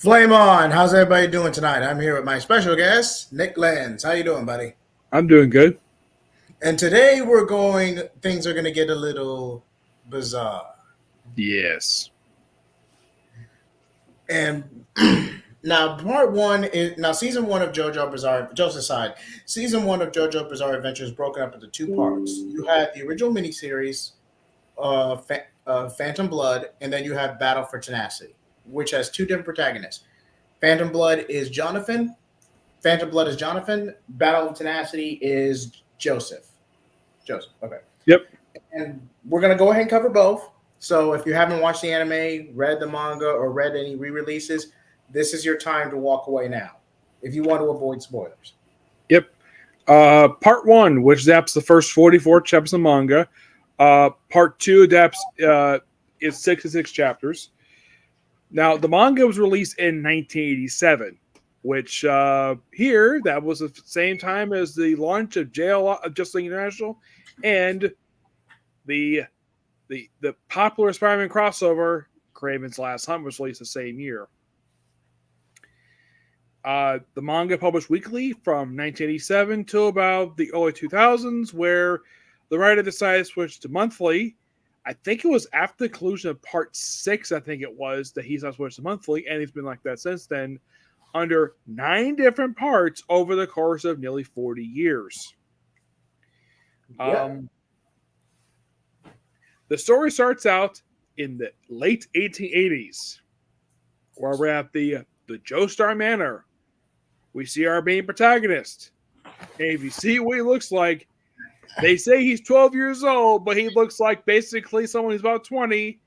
Flame on! How's everybody doing tonight? I'm here with my special guest, Nick Lenz. How you doing, buddy? I'm doing good. And today things are gonna get a little bizarre. Yes. And now season one of JoJo Bizarre Joseph side. Season one of JoJo Bizarre Adventure is broken up into two parts. You had the original miniseries, Phantom Blood, and then you have Battle for Tenacity, which has two different protagonists. Phantom Blood is Jonathan. Phantom Blood is Jonathan. Battle of Tenacity is Joseph. Joseph. Okay. Yep. And we're gonna go ahead and cover both. So if you haven't watched the anime, read the manga, or read any re-releases, this is your time to walk away now. If you want to avoid spoilers. Yep. Part one, which adapts the first 44 chapters of manga. Part two adapts is 66 chapters. Now, the manga was released in 1987, which here, that was the same time as the launch of Justice League International and the popular Spider-Man crossover, Kraven's Last Hunt, was released the same year. The manga published weekly from 1987 till about the early 2000s, where the writer decided to switch to monthly. I think it was after the conclusion of part 6, I think it was, that he's not switched to monthly, and he's been like that since then, under 9 different parts over the course of nearly 40 years. Yeah. The story starts out in the late 1880s, where we're at the Joestar Manor. We see our main protagonist. And if you see what he looks like, they say he's 12 years old, but he looks like basically someone who's about 20.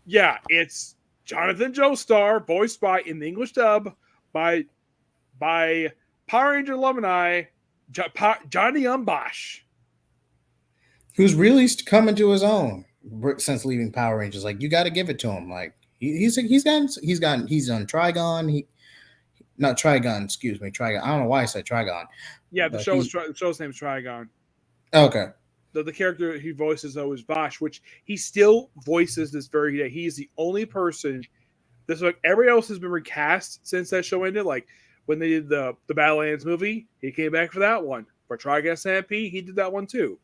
Yeah, it's Jonathan Joestar, voiced by, in the English dub, by Power Ranger alumni, Johnny Umbosh. Who's really coming to his own since leaving Power Rangers. Like, you got to give it to him. Like, he's on Trigon. Not Trigon, excuse me, Trigon. I don't know why I said Trigon. Yeah, the show's name is Trigon. Okay. The character he voices, though, is Vosh, which he still voices this very day. He's the only person. This, like, everybody else has been recast since that show ended. Like when they did the Badlands movie, he came back for that one. For Trigon Stampede, he did that one too.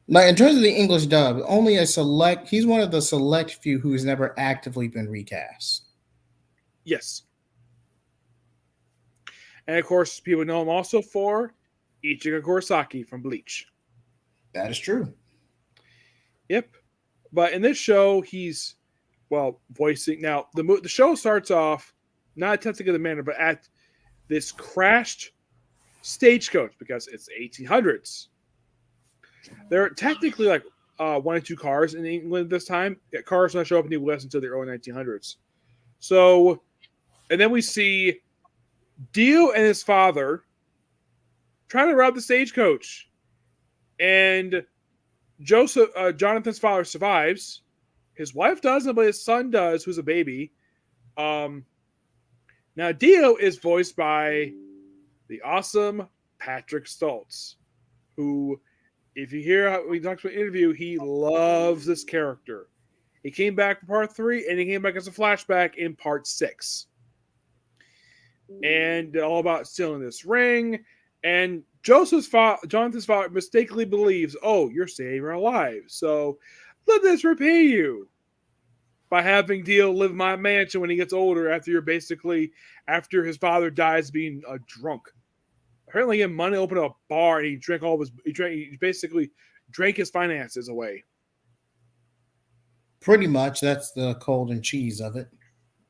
Like, in terms of the English dub, only he's one of the select few who's never actively been recast. Yes. And of course, people know him also for Ichigo Kurosaki from Bleach. That is true. Yep. But in this show, he's, voicing. Now, the show starts off not at Tetsuga Manor, but at this crashed stagecoach because it's 1800s. There are technically like 1 or 2 cars in England this time. Cars don't show up in the US until the early 1900s. So, and then we see Dio and his father trying to rob the stagecoach. And Jonathan's father survives. His wife doesn't, but his son does, who's a baby. Now, Dio is voiced by the awesome Patrick Stultz, who, if you hear how he talks about an interview, he loves this character. He came back for part 3, and he came back as a flashback in part 6. And all about stealing this ring. And Jonathan's father mistakenly believes, oh, you're saving our lives. So let this repay you by having Dio live in my mansion when he gets older after his father dies being a drunk. Apparently he had money to open a bar and he basically drank his finances away. Pretty much, that's the cold and cheese of it.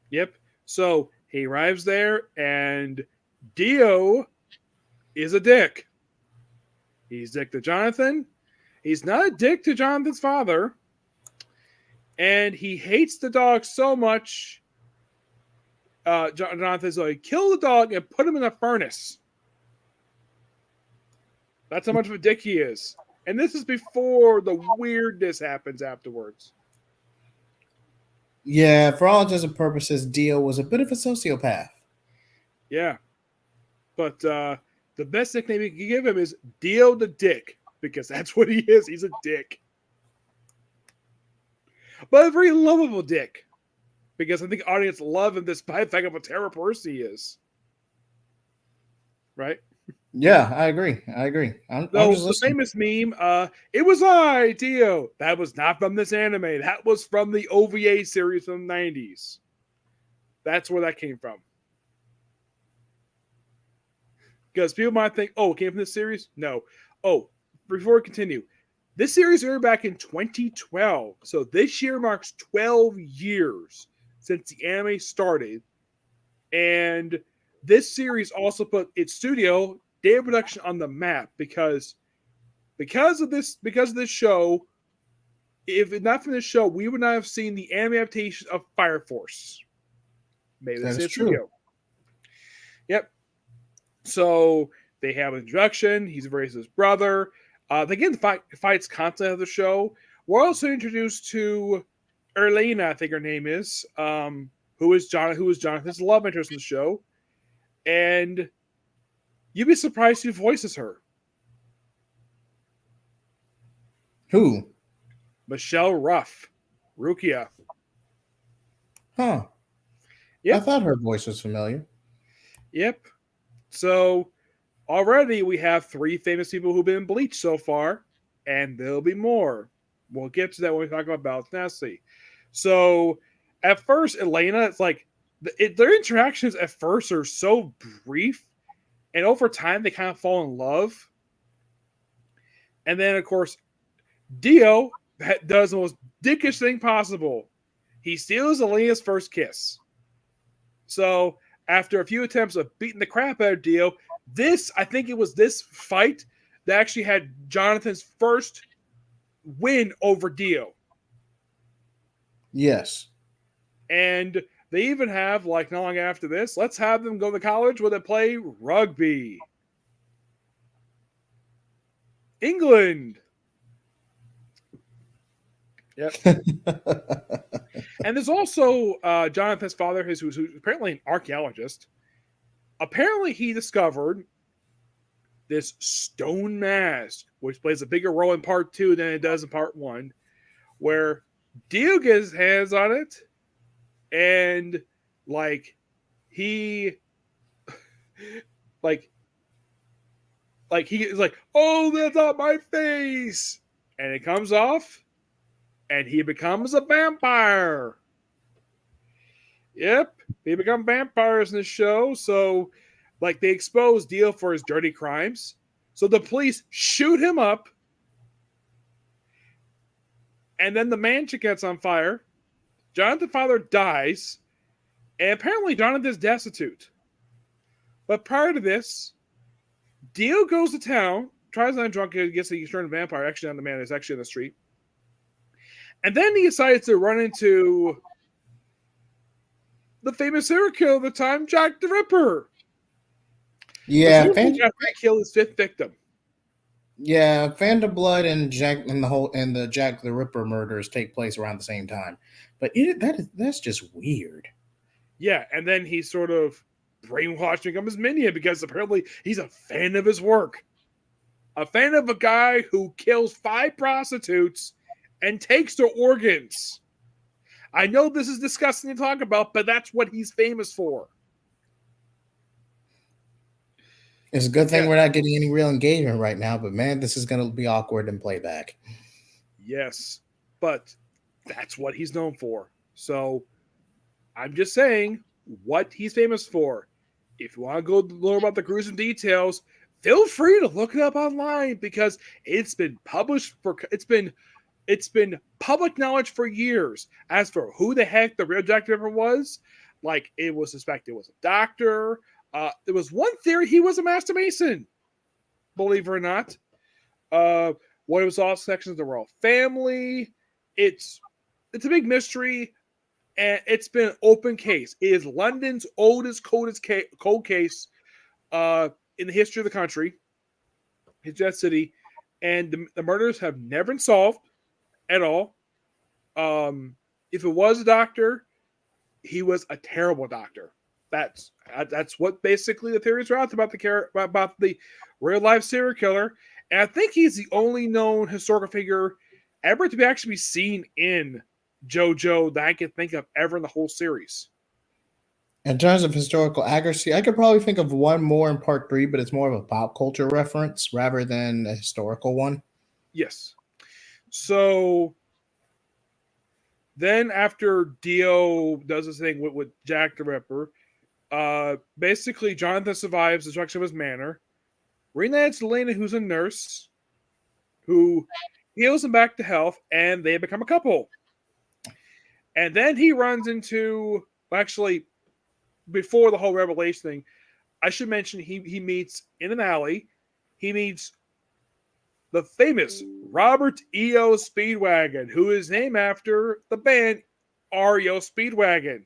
Yep. So he arrives there, and Dio is a dick. He's a dick to Jonathan. He's not a dick to Jonathan's father. And he hates the dog so much. Jonathan's like, kill the dog and put him in a furnace. That's how much of a dick he is. And this is before the weirdness happens afterwards. Yeah, for all intents and purposes, Dio was a bit of a sociopath. Yeah. But the best nickname you can give him is Dio the Dick, because that's what he is. He's a dick. But a very lovable dick. because I think audience love him despite the fact of a terrible person he is. Right? Yeah, I agree. I'm So just the listening. famous meme, it was I, Dio. That was not from this anime. That was from the OVA series from the 90s. That's where that came from. Because people might think, oh, it came from this series? No. Oh, before we continue, this series aired back in 2012. So this year marks 12 years since the anime started. And this series also put its studio, Data Production, on the map because of this show. If not from this show, we would not have seen the anime adaptation of Fire Force made That this is true. studio. Yep. So they have an introduction. He's raised his brother. They get the fights content of the show. We're also introduced to Erlena, I think her name is, who is Jonathan's love interest in the show. And you'd be surprised who voices her. Who? Michelle Ruff, Rukia. Huh. Yep. I thought her voice was familiar. Yep. So already we have 3 famous people who've been in Bleach so far, and there'll be more. We'll get to that when we talk about Battle Tenacity. So at first, Elena, it's like their interactions at first are so brief, and over time they kind of fall in love. And then, of course, Dio does the most dickish thing possible. He steals Elena's first kiss. So after a few attempts of beating the crap out of Dio, I think it was this fight that actually had Jonathan's first win over Dio. Yes. And they even have, like, not long after this, let's have them go to college where they play rugby. England. Yep. And there's also Jonathan's father, who's apparently an archaeologist. Apparently, he discovered this stone mask, which plays a bigger role in part 2 than it does in part 1, where Dio gets his hands on it, and he is like, oh, that's not my face, and it comes off, and he becomes a vampire. Yep, they become vampires in the show. So, they expose Dio for his dirty crimes. So the police shoot him up, and then the mansion gets on fire. Jonathan's father dies, and apparently Jonathan's destitute. But prior to this, Dio goes to town, tries on drunk, gets a turned vampire. Actually, on the man is actually in the street, and then he decides to run into the famous serial killer of the time, Jack the Ripper. Yeah, Jack killed his 5th victim. Yeah, Phantom Blood and the Jack the Ripper murders take place around the same time, but that's just weird. Yeah, and then he sort of brainwashed to become his minion because apparently he's a fan of his work, a fan of a guy who kills 5 prostitutes and takes their organs. I know this is disgusting to talk about, but that's what he's famous for. It's a good thing we're not getting any real engagement right now, but man, this is going to be awkward in playback. Yes, but that's what he's known for. So I'm just saying what he's famous for. If you want to go learn about the gruesome details, feel free to look it up online because it's been published it's been public knowledge for years. As for who the heck the real Jack the Ripper was, it was suspected it was a doctor. There was one theory he was a master mason, believe it or not. What it was all sections of the royal family. It's a big mystery, and it's been an open case. It is London's oldest cold case in the history of the country, his Jet City, and the murders have never been solved at all. If it was a doctor, he was a terrible doctor. That's what basically the theories are out about the real life serial killer. And I think he's the only known historical figure ever to be actually seen in JoJo that I can think of ever in the whole series. In terms of historical accuracy, I could probably think of one more in part 3, but it's more of a pop culture reference rather than a historical one. Yes. So then after Dio does his thing with Jack the Ripper, basically Jonathan survives the destruction of his manor. Reunites Elena, who's a nurse, who heals him back to health, and they become a couple. And then he runs into, actually, before the whole revelation thing, I should mention he meets in an alley, he meets the famous Robert E.O. Speedwagon, who is named after the band REO Speedwagon.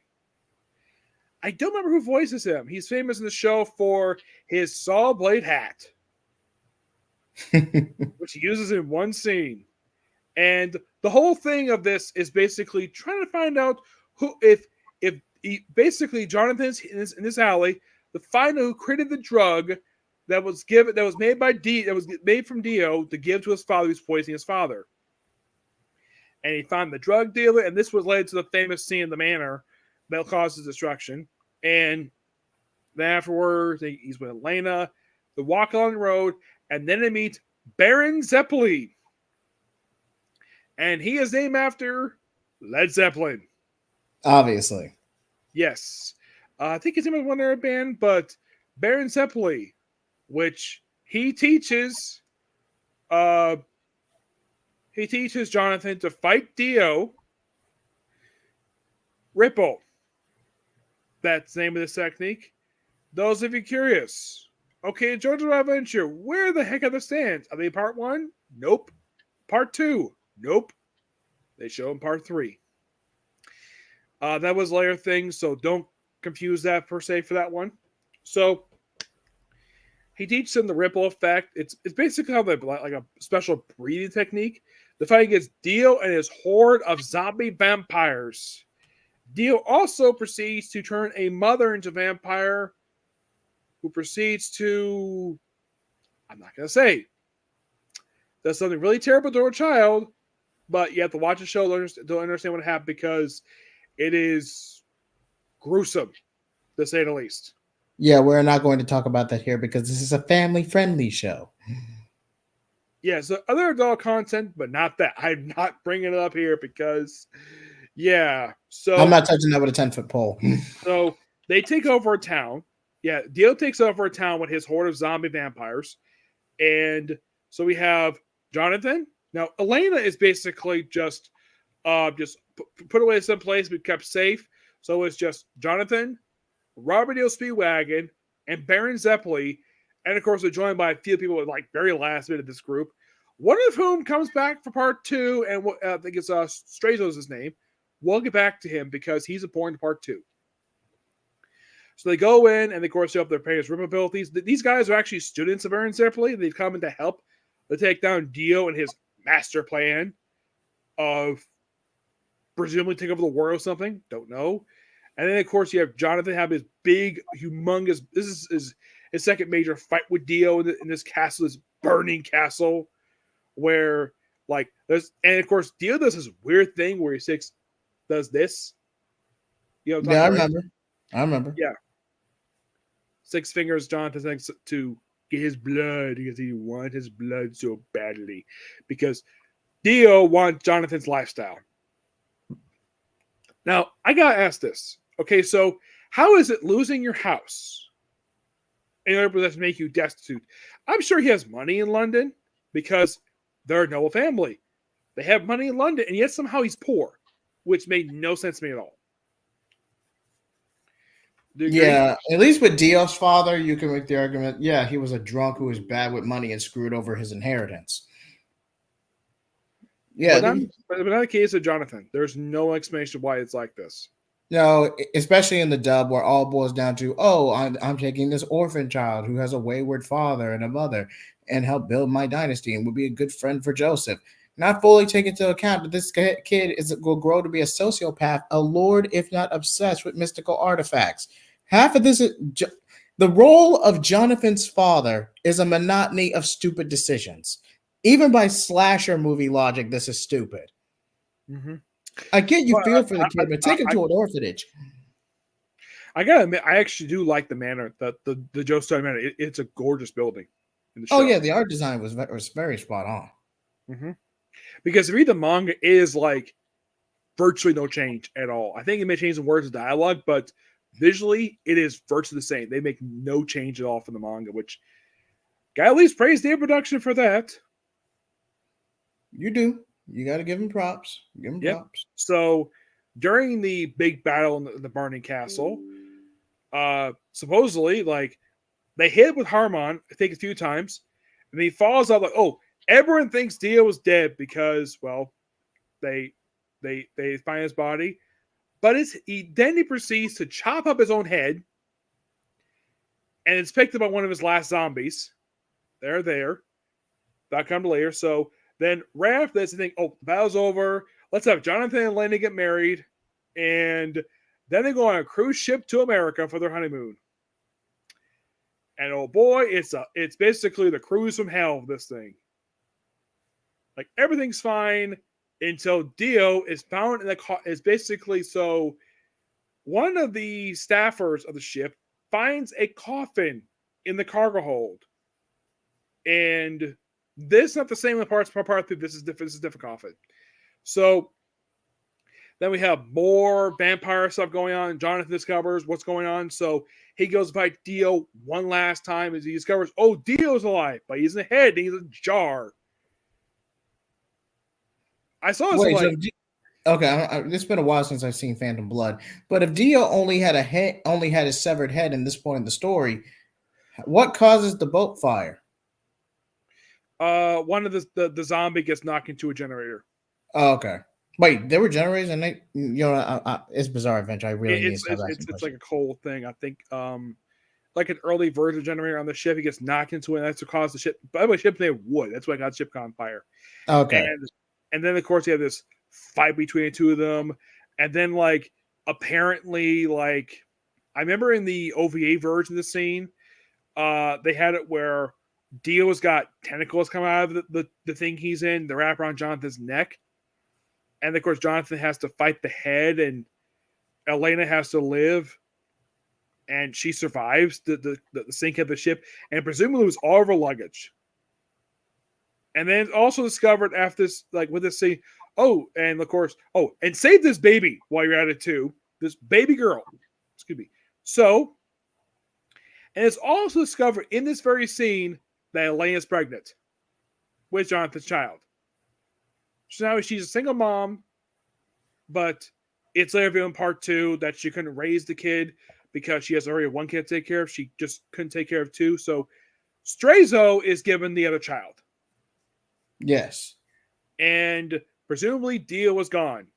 I don't remember who voices him. He's famous in the show for his saw blade hat, which he uses in one scene. And the whole thing of this is basically trying to find out who, if basically Jonathan's in this alley to find out who created the drug that was made from Dio to give to his father, who's poisoning his father. And he found the drug dealer, and this was led to the famous scene in the manor that causes destruction. And then afterwards, he's with Elena. They walk along the road, and then they meet Baron Zeppelin. And he is named after Led Zeppelin. Obviously. Yes. I think his name was one of their band, but Baron Zeppelin, which he teaches Jonathan to fight Dio. Ripple. That's the name of this technique. Those of you curious. Okay, JoJo's Adventure. Where the heck are the stands? Are they part 1? Nope. Part 2? Nope. They show in part 3. That was layer thing, so don't confuse that per se for that one. So he teaches them the ripple effect. It's basically how they like a special breathing technique. The fight against Dio and his horde of zombie vampires. Dio also proceeds to turn a mother into a vampire, who proceeds to, I'm not going to say, does something really terrible to a child, but you have to watch the show to understand what happened, because it is gruesome, to say the least. Yeah, we're not going to talk about that here because this is a family-friendly show. Yeah, so other adult content, but not that. I'm not bringing it up here because, yeah. So I'm not touching that with a 10-foot pole. So they take over a town. Yeah, Dio takes over a town with his horde of zombie vampires. And so we have Jonathan. Now, Elena is basically just put away someplace, but kept safe. So it's just Jonathan, Robert E.O. Speedwagon, and Baron Zeppeli. And of course, they're joined by a few people with like very last minute of this group. One of whom comes back for part 2, and I think it's Strazo's his name. We'll get back to him because he's important to part 2. So they go in, and of course, they up their parents' room abilities. These guys are actually students of Baron Zeppeli. They've come in to help to take down Dio and his master plan of presumably take over the world or something. Don't know. And then, of course, you have Jonathan have his big, humongous. This is his second major fight with Dio in this castle, this burning castle, where like there's, and of course, Dio does this weird thing where he does this. You know, yeah, I remember. Yeah. 6 fingers, Jonathan thinks to get his blood because he wants his blood so badly because Dio wants Jonathan's lifestyle. Now, I gotta ask this. Okay, so how is it losing your house in order to make you destitute? I'm sure he has money in London because they're a noble family. They have money in London, and yet somehow he's poor, which made no sense to me at all. Yeah, at least with Dio's father, you can make the argument, yeah, he was a drunk who was bad with money and screwed over his inheritance. Yeah. But not the case of Jonathan. There's no explanation why it's like this. No, especially in the dub where all boils down to, oh, I'm taking this orphan child who has a wayward father and a mother and help build my dynasty and will be a good friend for Joseph. Not fully taking into account that this kid will grow to be a sociopath, a lord, if not obsessed with mystical artifacts. Half of this is the role of Jonathan's father is a monotony of stupid decisions. Even by slasher movie logic, this is stupid. Mm-hmm. I get you But feel for the kid, but take him to an orphanage. I gotta admit, I actually do like the manor, the Joe Stone Manor. It's a gorgeous building in the show. Oh yeah, the art design was very spot on. Mm-hmm. Because if you read the manga, it is like virtually no change at all. I think it may change some words of dialogue, but visually, it is virtually the same. They make no change at all from the manga, which gotta at least praise their production for that. You do. You got to give him props. Give him props. So during the big battle in the burning castle, supposedly, like they hit with Harmon, I think a few times, and he falls out like, oh, everyone thinks Dio was dead because, well, they find his body, but then he proceeds to chop up his own head, and it's picked up by one of his last zombies. They're there. That comes later. So then right after this, I think, oh, the battle's over. Let's have Jonathan and Elena get married, and then they go on a cruise ship to America for their honeymoon. And oh boy, it's basically the cruise from hell. This thing, like everything's fine until Dio is found in the is basically so. One of the staffers of the ship finds a coffin in the cargo hold, and this is not the same in the part 2. This is different. This is a different coffin. So then we have more vampire stuff going on. Jonathan discovers what's going on. So he goes to fight Dio one last time as he discovers, oh, Dio's alive, but he's in the head and he's a jar. I saw this. Wait, okay, it's been a while since I've seen Phantom Blood. But if Dio only had his severed head in this point in the story, what causes the boat fire? One of the zombie gets knocked into a generator. Oh, okay. Wait, there were generators, and it's Bizarre Adventure. I really need to it's like a cold thing. I think, like an early version generator on the ship, he gets knocked into it. And that's what caused the ship. By the way, ship made wood. That's why I got the ship caught on fire. Okay. And then of course you have this fight between the two of them, and then like apparently like I remember in the OVA version of the scene, they had it where Dio's got tentacles coming out of the thing he's in, the wrap around Jonathan's neck. And of course, Jonathan has to fight the head, and Elena has to live, and she survives the sink of the ship, and presumably was all of her luggage. And then it's also discovered after this, like with this scene, oh, and of course, oh, and save this baby while you're at it too. This baby girl, excuse me. So, and it's also discovered in this very scene that Elena's pregnant with Jonathan's child. So now she's a single mom, but it's later in part 2 that she couldn't raise the kid because she has already one kid to take care of. She just couldn't take care of 2. So Straizo is given the other child. Yes. And presumably Dio was gone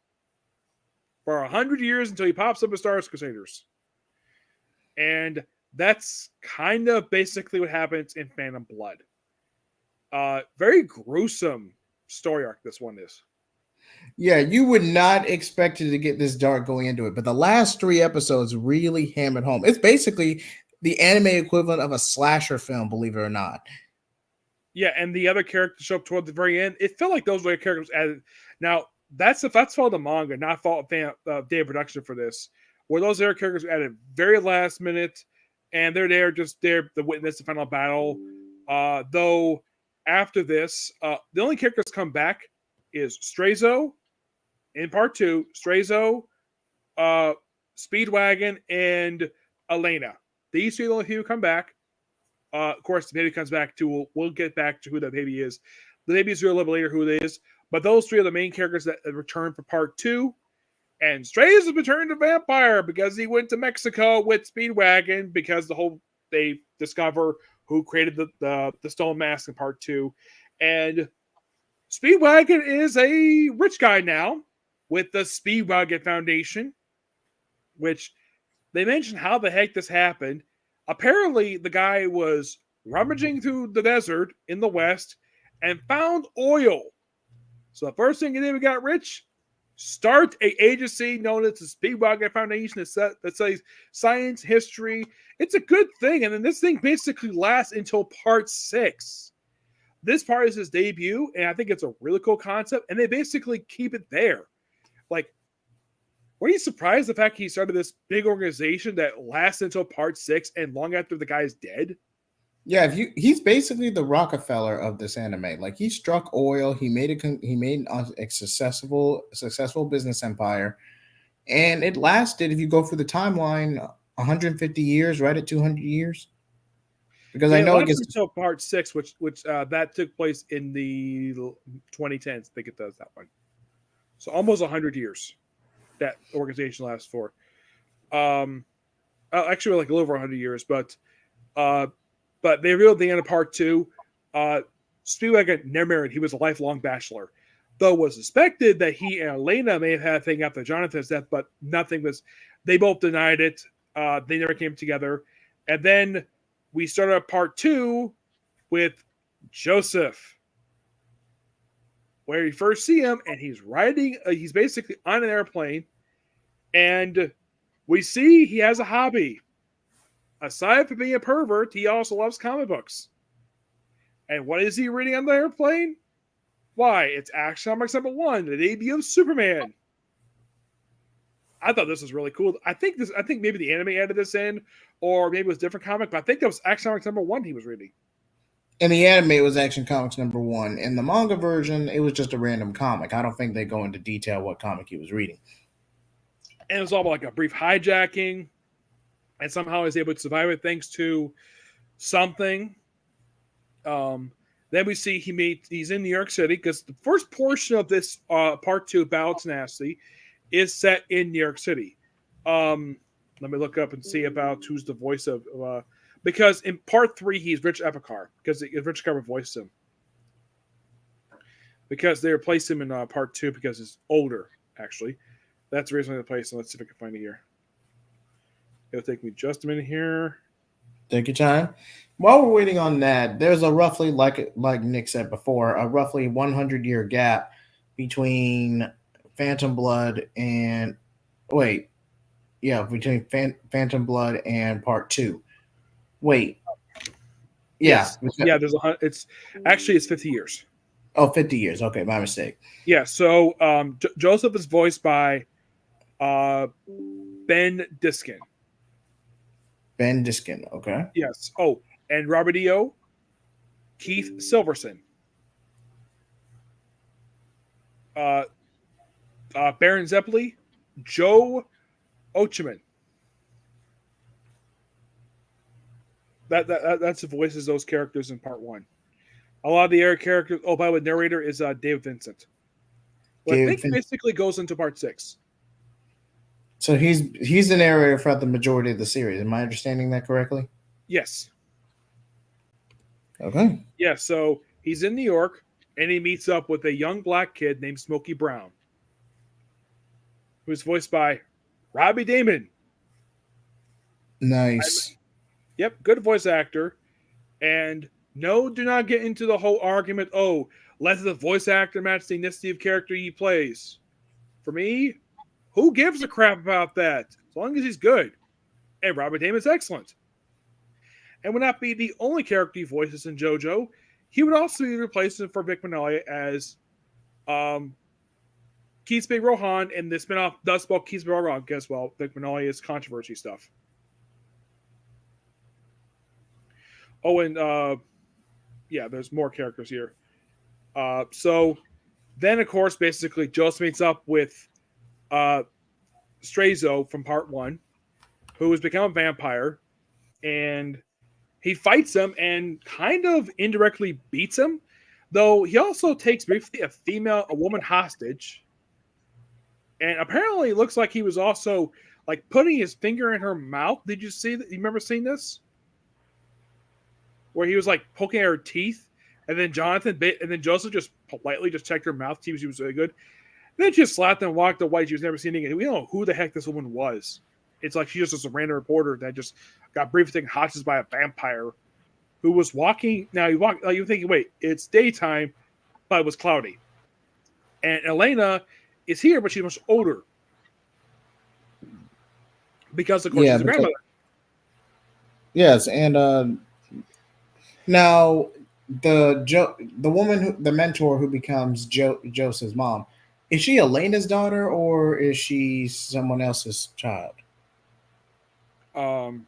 for 100 years until he pops up in Star Wars Crusaders. And that's kind of basically what happens in Phantom Blood. Very gruesome story arc this one is. Yeah, you would not expect it to get this dark going into it, but the last 3 episodes really hammered home. It's basically the anime equivalent of a slasher film, believe it or not. Yeah, and the other characters show up toward the very end. It felt like those were characters added. Now, that's fault of the manga, not fault of day of production for this, where those other characters were added very last minute, and they're there just there to witness the final battle. Though after this, the only characters come back is Straizo in part 2, Straizo, Speedwagon, and Elena. These 3 are the only who come back. Of course, the baby comes back too. We'll get back to who that baby is. The baby is real a little later who it is. But those 3 are the main characters that return for part 2. And Straizo returned to vampire because he went to Mexico with Speedwagon because they discover who created the stone mask in part 2. And Speedwagon is a rich guy now with the Speedwagon Foundation, which they mentioned how the heck this happened. Apparently, the guy was rummaging through the desert in the West and found oil. So the first thing he did when he got rich, start an agency known as the Speedwagon Foundation that studies science, history. It's a good thing. And then this thing basically lasts until part 6. This part is his debut, and I think it's a really cool concept. And they basically keep it there. Like, were you surprised the fact he started this big organization that lasts until part 6 and long after the guy's dead? Yeah, he's basically the Rockefeller of this anime. Like he struck oil, he made a successful business empire, and it lasted. If you go through the timeline, 150 years, right at 200 years. Because I Yeah, know well, it gets until part 6, which that took place in the 2010s. I think it does that one. So almost 100 years that organization lasts for. Actually, like a little over 100 years, but they revealed at the end of part 2, Spielberg never married. He was a lifelong bachelor. Though it was suspected that he and Elena may have had a thing after Jonathan's death, but nothing was. They both denied it. They never came together. And then we started part 2 with Joseph, where you first see him, and he's riding. He's basically on an airplane, and we see he has a hobby. Aside from being a pervert, he also loves comic books. And what is he reading on the airplane? Why, it's Action Comics #1, the debut of Superman. I thought this was really cool. I think maybe the anime added this in, or maybe it was a different comic, but I think that was Action Comics #1 he was reading. in the anime, it was Action Comics #1. In the manga version, it was just a random comic. I don't think they go into detail what comic he was reading. And it was all about like a brief hijacking, and somehow he was able to survive it thanks to something. Then we see he's in New York City, because the first portion of this part 2, Battle Tenacity, is set in New York City. Let me look up and see about who's the voice of because in part 3 he's Rich Epicard, because Rich Epicard voiced him, because they replaced him in part 2 because he's older. Actually, that's the reason they replaced him. Let's see if I can find it here. It'll take me just a minute here. Take your time. While we're waiting on that, there's a roughly, like Nick said before, a roughly 100-year gap between Phantom Blood and between Phantom Blood and part 2. Wait, yeah, yes. Yeah. It's 50 years. Oh, 50 years. Okay, my mistake. Yeah. So Joseph is voiced by Ben Diskin. Ben Diskin. Okay. Yes. Oh, and Robert E.O., Keith Silverson, Baron Zeppeli, Joe Ochman. That's the voices of those characters in part 1. A lot of the air characters. Oh, by the way, narrator is David Vincent. Well, I think basically goes into part 6. So he's the narrator throughout the majority of the series. Am I understanding that correctly? Yes. Okay. Yeah, so he's in New York, and he meets up with a young black kid named Smokey Brown, who's voiced by Robbie Damon. Nice. Yep, good voice actor. And no, do not get into the whole argument, let the voice actor match the ethnicity of character he plays. For me, who gives a crap about that? As long as he's good. And Robert Damon's excellent. And would not be the only character he voices in JoJo. He would also be replacing for Vic Mignogna as Keith Big Rohan in the spinoff Dust Bowl Keith Big Rohan, because, well, Vic Mignogna is controversy stuff. Oh, and there's more characters here. So then, of course, basically, Joseph meets up with Strazo from part 1, who has become a vampire, and he fights him and kind of indirectly beats him, though he also takes briefly a woman hostage, and apparently it looks like he was also like putting his finger in her mouth. Did you see that? You remember seeing this? Where he was like poking at her teeth, and then Joseph just politely just checked her mouth to see if she was really good. Then she just slapped and walked away. She was never seen again. We don't know who the heck this woman was. It's like she just was a random reporter that just got briefly taken hostage by a vampire who was walking. Now you're thinking, wait, it's daytime, but it was cloudy. And Elena is here, but she's much older because, of course, she's a grandmother. Yes, and now the woman, the mentor who becomes Joseph's mom, Is she Elena's daughter or is she someone else's child? Strazo's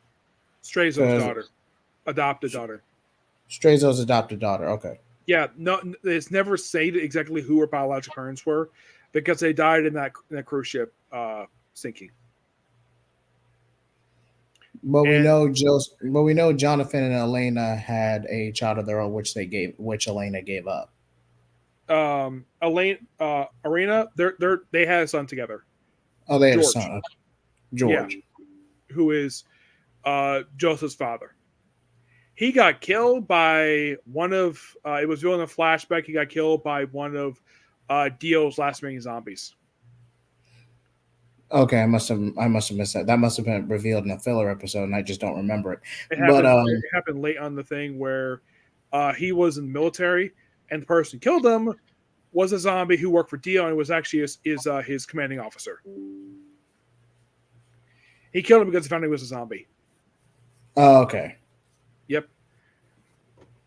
Because daughter, adopted daughter. Strazo's adopted daughter. Okay. Yeah, no, it's never stated exactly who her biological parents were because they died in that cruise ship sinking. But we And know Jonathan and Elena had a child of their own, which Elena gave up. Elaine, Arena, they had a son together, Oh, they had a George. son, Yeah, George. who is Joseph's father. He got killed by one of. It was during a flashback. He got killed by one of Dio's last remaining zombies. Okay, I must have missed that. That must have been revealed in a filler episode, and I just don't remember it. It But happened. It happened late on the thing where he was in the military, and the person who killed him was a zombie who worked for Dio, and was actually his commanding officer. He killed him because he found he was a zombie. okay. Yep.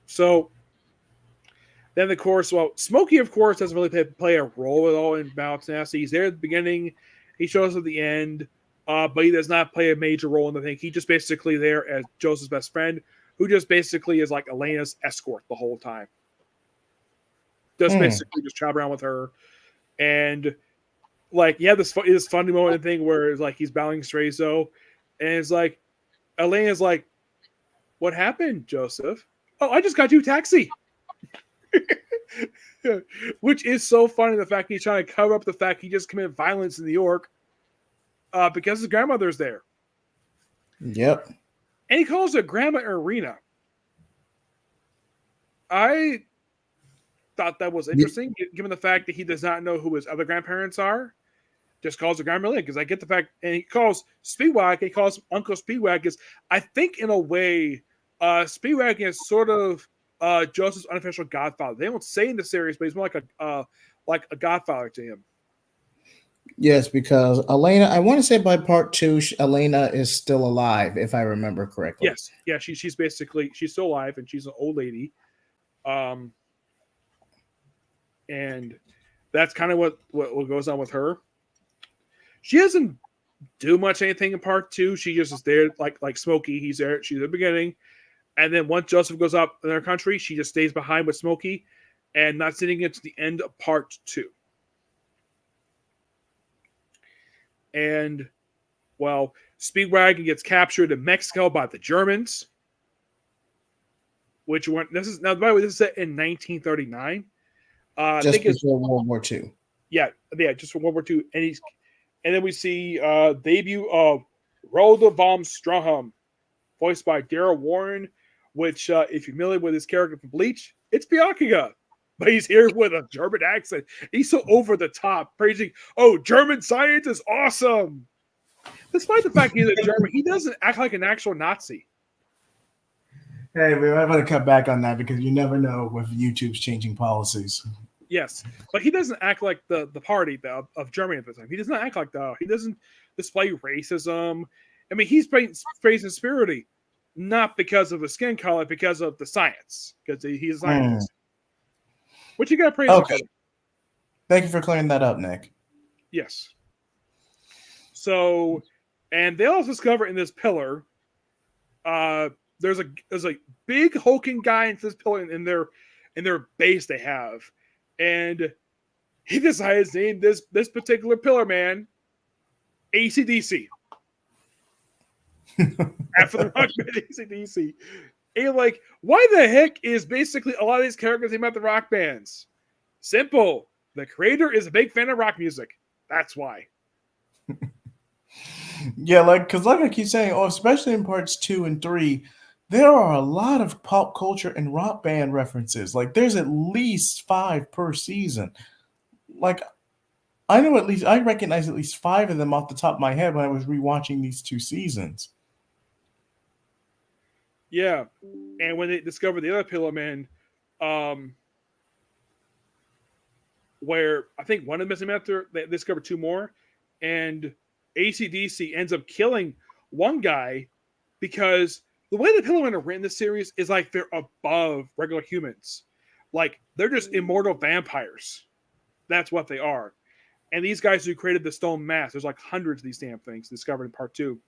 So then, of course, Smokey, of course, doesn't really play a role at all in Battle Tenacity. He's there at the beginning. He shows up at the end, but he does not play a major role in the thing. He just basically there as Joseph's best friend, who just basically is like Elena's escort the whole time. Just basically just travel around with her. And like, yeah, this funny moment thing where it's like he's battling Strazo, and it's like Elena's like, "What happened, Joseph? Oh, I just got you a taxi." Which is so funny, the fact he's trying to cover up the fact he just committed violence in New York because his grandmother's there. Yep. And he calls her Grandma Irina. I thought that was interesting, given the fact that he does not know who his other grandparents are. Just calls her Grandma Irina, because I get the fact, and he calls Speedwag, he calls Uncle Speedwag, because I think in a way, Speedwag is sort of Joseph's unofficial godfather. They don't say in the series, but he's more like a godfather to him. Yes, because Elena, I want to say by part 2, Elena is still alive, if I remember correctly. Yes, yeah, she's basically still alive, and she's an old lady, and that's kind of what goes on with her. She doesn't do much anything in part 2. She just is there, like Smokey. He's there. She's at the beginning. And then once Joseph goes up in their country, she just stays behind with Smokey and not sitting into the end of part 2. And, well, Speedwagon gets captured in Mexico by the Germans. Which went, this is, now, by the way, this is set in 1939. Just before World War II. Yeah, just for World War II. And then we see debut of Roda von Stroheim, voiced by Daryl Warren, which, if you're familiar with his character from Bleach, it's Byakuya. But he's here with a German accent. He's so over the top, praising, "Oh, German science is awesome." Despite the fact he's a German, he doesn't act like an actual Nazi. Hey, we might want to cut back on that because you never know with YouTube's changing policies. Yes, but he doesn't act like the party of Germany at the time. He does not act like that. He doesn't display racism. I mean, he's praising Spirity, not because of the skin color, because of the science, because he's a scientist. Which you got to praise. Okay. Thank you for clearing that up, Nick. Yes. So, and they also discover in this pillar, there's a big hulking guy in this pillar in their base they have. And he decides to name this particular pillar man AC/DC. After the rock band AC/DC. And like, why the heck is basically a lot of these characters named after rock bands? Simple. The creator is a big fan of rock music. That's why. Yeah, because I keep saying, especially in parts 2 and 3, there are a lot of pop culture and rock band references. Like, there's at least 5 per season. Like, I recognize at least 5 of them off the top of my head when I was rewatching these 2 seasons. Yeah, and when they discovered the other Pillar Man, where I think one of them missing after they discovered 2 more, and AC/DC ends up killing one guy because the way the Pillar Men are written in this series is like they're above regular humans. Like, they're just immortal vampires. That's what they are. And these guys who created the stone mask, there's like hundreds of these damn things discovered in part 2.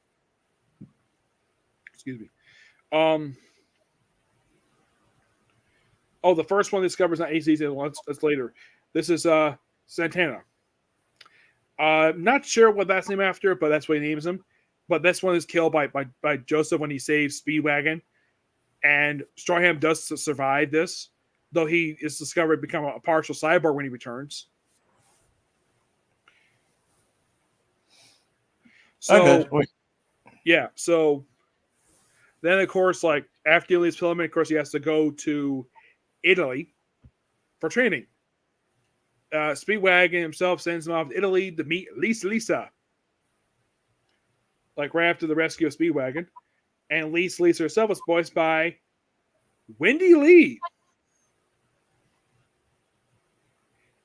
Excuse me. The first one discovers not ACC, that's later. This is Santana. Not sure what that's named after, but that's what he names him. But this one is killed by Joseph when he saves Speedwagon. And Strawham does survive this, though he is discovered to become a partial cyborg when he returns. So, yeah. So then, of course, like after he leaves Pillarman, of course, he has to go to Italy for training. Speedwagon himself sends him off to Italy to meet Lisa. Like right after the rescue of Speedwagon. And Lisa herself was voiced by Wendy Lee.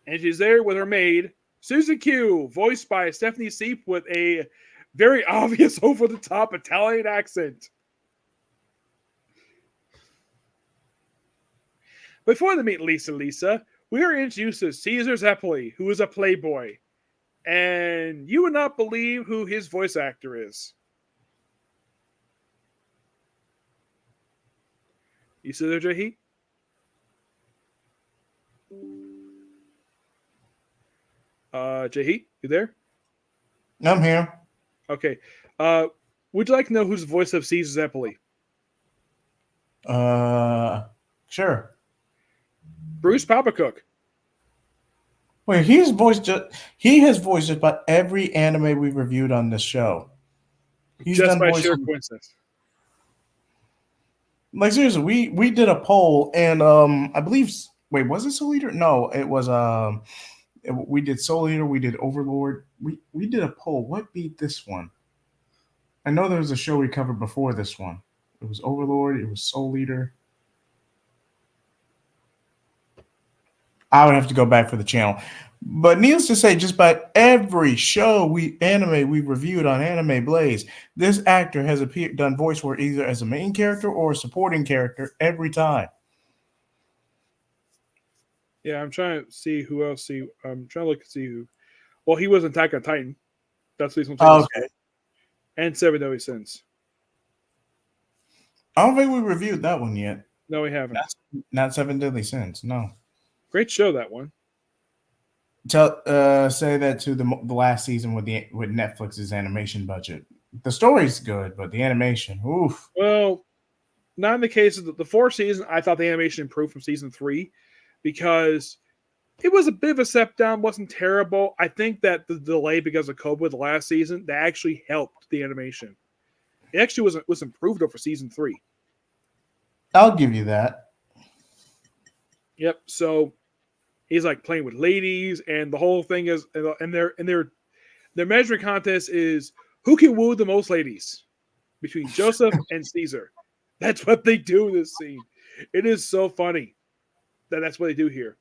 And she's there with her maid, Susan Q, voiced by Stephanie Seep with a very obvious over-the-top Italian accent. Before they meet Lisa, we are introduced to Caesar Zeppeli, who is a playboy. And you would not believe who his voice actor is. You see there, Jahi? Jahi, you there? I'm here. Okay. Would you like to know who's the voice of Caesar Zeppeli? Sure. Bruce Papacook. Wait, he has voiced just about every anime we've reviewed on this show. He's just by voice sheer coincidence. Like seriously, we did a poll and I believe was it Soul Eater? No, it was we did Soul Eater, we did Overlord. We did a poll. What beat this one? I know there was a show we covered before this one. It was Overlord, it was Soul Eater. I would have to go back for the channel. But needless to say, just about every show anime we reviewed on Anime Blaze, this actor has done voice work either as a main character or a supporting character every time. Yeah, I'm trying to see who else I'm trying to look and see who. Well, he was in Attack on Titan. That's what he's okay. And Seven Deadly Sins. I don't think we reviewed that one yet. No, we haven't. Not Seven Deadly Sins, no. Great show, that one. Say that to the last season with Netflix's animation budget. The story's good, but the animation, oof. Well, not in the case of the fourth season. I thought the animation improved from season 3 because it was a bit of a step down. Wasn't terrible. I think that the delay because of COVID the last season that actually helped the animation. It actually was improved over season 3. I'll give you that. Yep. So he's like playing with ladies, and the whole thing is, and their measuring contest is who can woo the most ladies between Joseph and Caesar. That's what they do in this scene. It is so funny that's what they do here.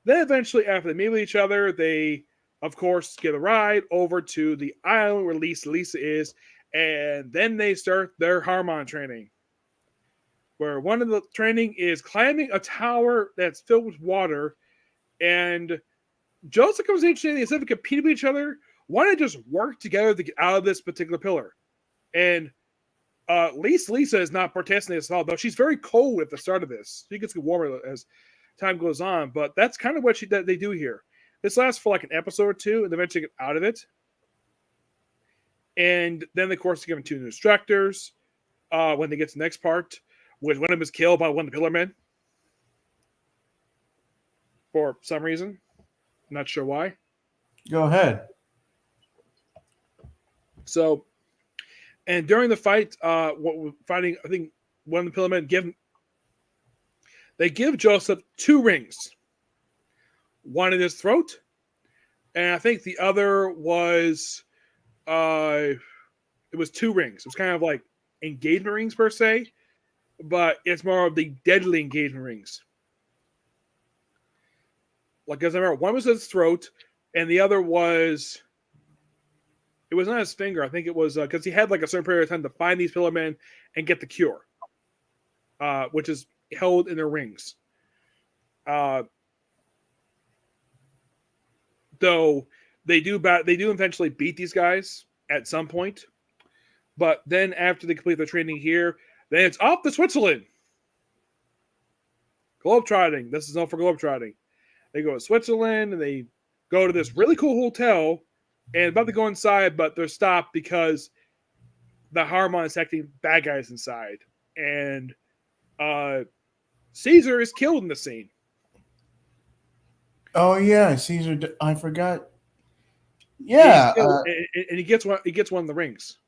Then eventually, after they meet with each other, they, of course, get a ride over to the island where Lisa is, and then they start their Harmon training. Where one of the training is climbing a tower that's filled with water, and Joseph comes in and instead of competing with each other, why not just work together to get out of this particular pillar? And Lisa is not participating at all, though she's very cold at the start of this. She gets warmer as time goes on, but that's kind of what they do here. This lasts for like an episode or two, and eventually get out of it. And then, of course, they give them 2 new instructors when they get to the next part. Which one of them is killed by one of the Pillar Men. For some reason. Not sure why. Go ahead. So, and during the fight, I think one of the Pillar Men give Joseph 2 rings. One in his throat. And I think the other was, it was 2 rings. It was kind of like engagement rings per se. But it's more of the deadly engagement rings. Like, as I remember, one was his throat, and the other was... It was not his finger. I think it was... Because he had, like, a certain period of time to find these Pillar Men and get the cure. Which is held in their rings. Though they do eventually beat these guys at some point. But then after they complete their training here, then it's off to Switzerland. Globetrotting. This is known for globetrotting. They go to Switzerland and they go to this really cool hotel and about to go inside, but they're stopped because the Harmon is acting bad guys inside. And Caesar is killed in the scene. Oh yeah, Caesar. I forgot. Yeah, and he gets one. He gets one of the rings.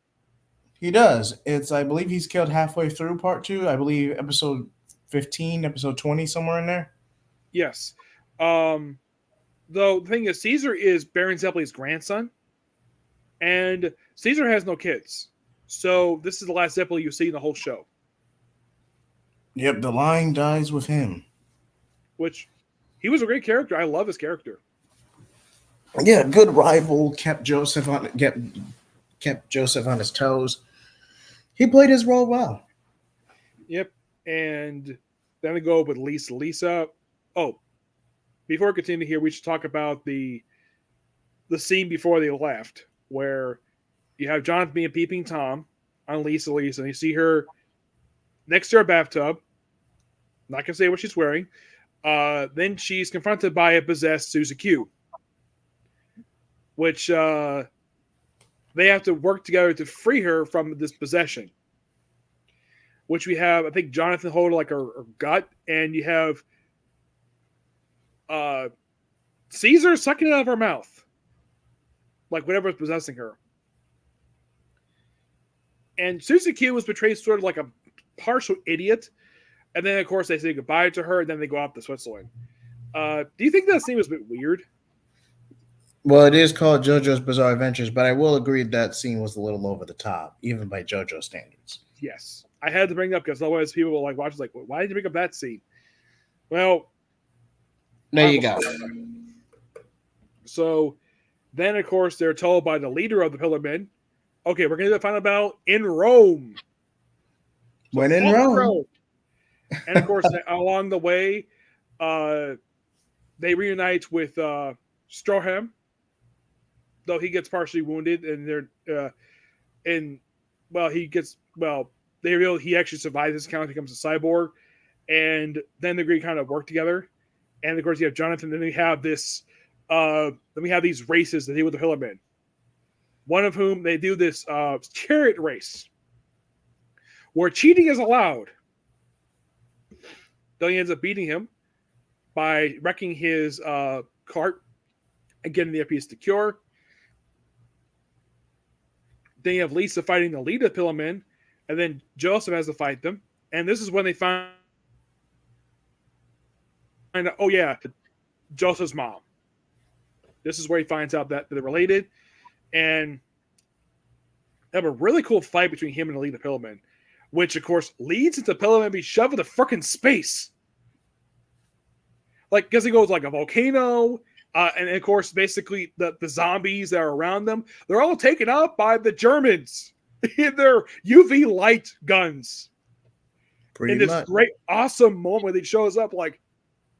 He does. I believe he's killed halfway through part 2. I believe episode 15, episode 20, somewhere in there. Yes. Though the thing is, Caesar is Baron Zeppeli's grandson, and Caesar has no kids. So this is the last Zeppeli you see in the whole show. Yep, the line dies with him. Which, he was a great character. I love his character. Yeah, good rival. Kept Joseph on his toes. He played his role well. Yep. And then we go with Lisa. Lisa. Oh, before we continue here, we should talk about the scene before they left, where you have Jonathan being peeping Tom on Lisa, and you see her next to her bathtub. I'm not gonna say what she's wearing. Then she's confronted by a possessed Susie Q, which they have to work together to free her from this possession. Which we have, I think, Jonathan hold like her gut, and you have Caesar sucking it out of her mouth, like whatever is possessing her. And Susie Q was portrayed sort of like a partial idiot, and then of course they say goodbye to her, and then they go off to Switzerland. Do you think that scene was a bit weird? Well, it is called JoJo's Bizarre Adventures, but I will agree that scene was a little over the top, even by JoJo standards. Yes. I had to bring it up because otherwise people will like watch like, why did you bring up that scene? Well, there you go. So then, of course, they're told by the leader of the Pillar Men, okay, we're going to do the final battle in Rome. So when in Rome. And, of course, along the way, they reunite with Stroheim, though he gets partially wounded, and they reveal he actually survives this encounter, becomes a cyborg, and then the Greek kind of work together. And of course, you have Jonathan. Then we have this. Then we have these races that deal with the Pillar Men. One of whom they do this chariot race, where cheating is allowed. Though he ends up beating him by wrecking his cart and getting the piece to cure. Then you have Lisa fighting the leader of the Pillar Men. And then Joseph has to fight them. And this is when they find out, oh yeah, Joseph's mom. This is where he finds out that they're related. And they have a really cool fight between him and the leader of the Pillar Men, which of course leads into Pillar Men being shoved into frickin' space. Like, because he goes like a volcano, and of course, basically the zombies that are around them, they're all taken out by the Germans in their UV light guns. Pretty in this much. Great, awesome moment where he shows up like,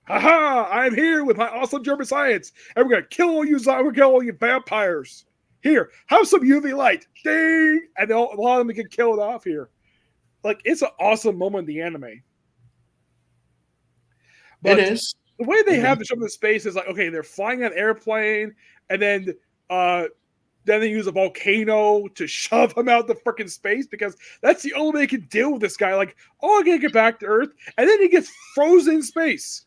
haha, I'm here with my awesome German science, and we're going to kill all you zombies, we're going to kill all you vampires. Here, have some UV light. Ding! And a lot of them get killed off here. Like, it's an awesome moment in the anime. But it is. the way they have to show them the space is like, okay, they're flying an airplane, and then they use a volcano to shove him out the freaking space because that's the only way they can deal with this guy. Like, oh, I gotta get back to Earth, and then he gets frozen in space.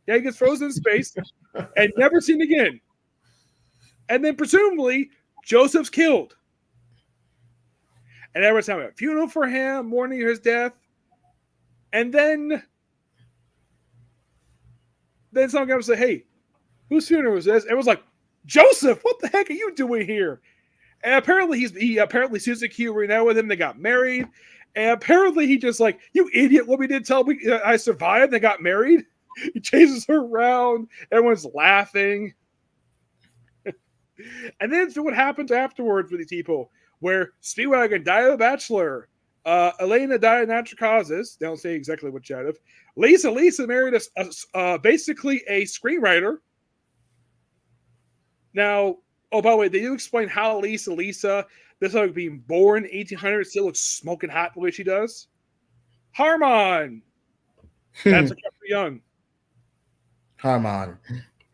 Yeah, he gets frozen in space and never seen again. And then presumably Joseph's killed, and everyone's having a funeral for him, mourning his death, and then someone comes and say, "Hey, whose funeral was this?" It was like, Joseph, what the heck are you doing here? And apparently apparently Susie Q reunited with him. They got married, and apparently he just like, you idiot! What we did tell me I survived. They got married. He chases her around. Everyone's laughing, and then what happens afterwards with these people, where Speedwagon died of a bachelor, Elena died of natural causes. They don't say exactly what she died of. Lisa married basically a screenwriter. Now, oh, by the way, they do explain how Lisa, this like being born 1800, still looks smoking hot the way she does. Harmon! That's a kept her young. Harmon.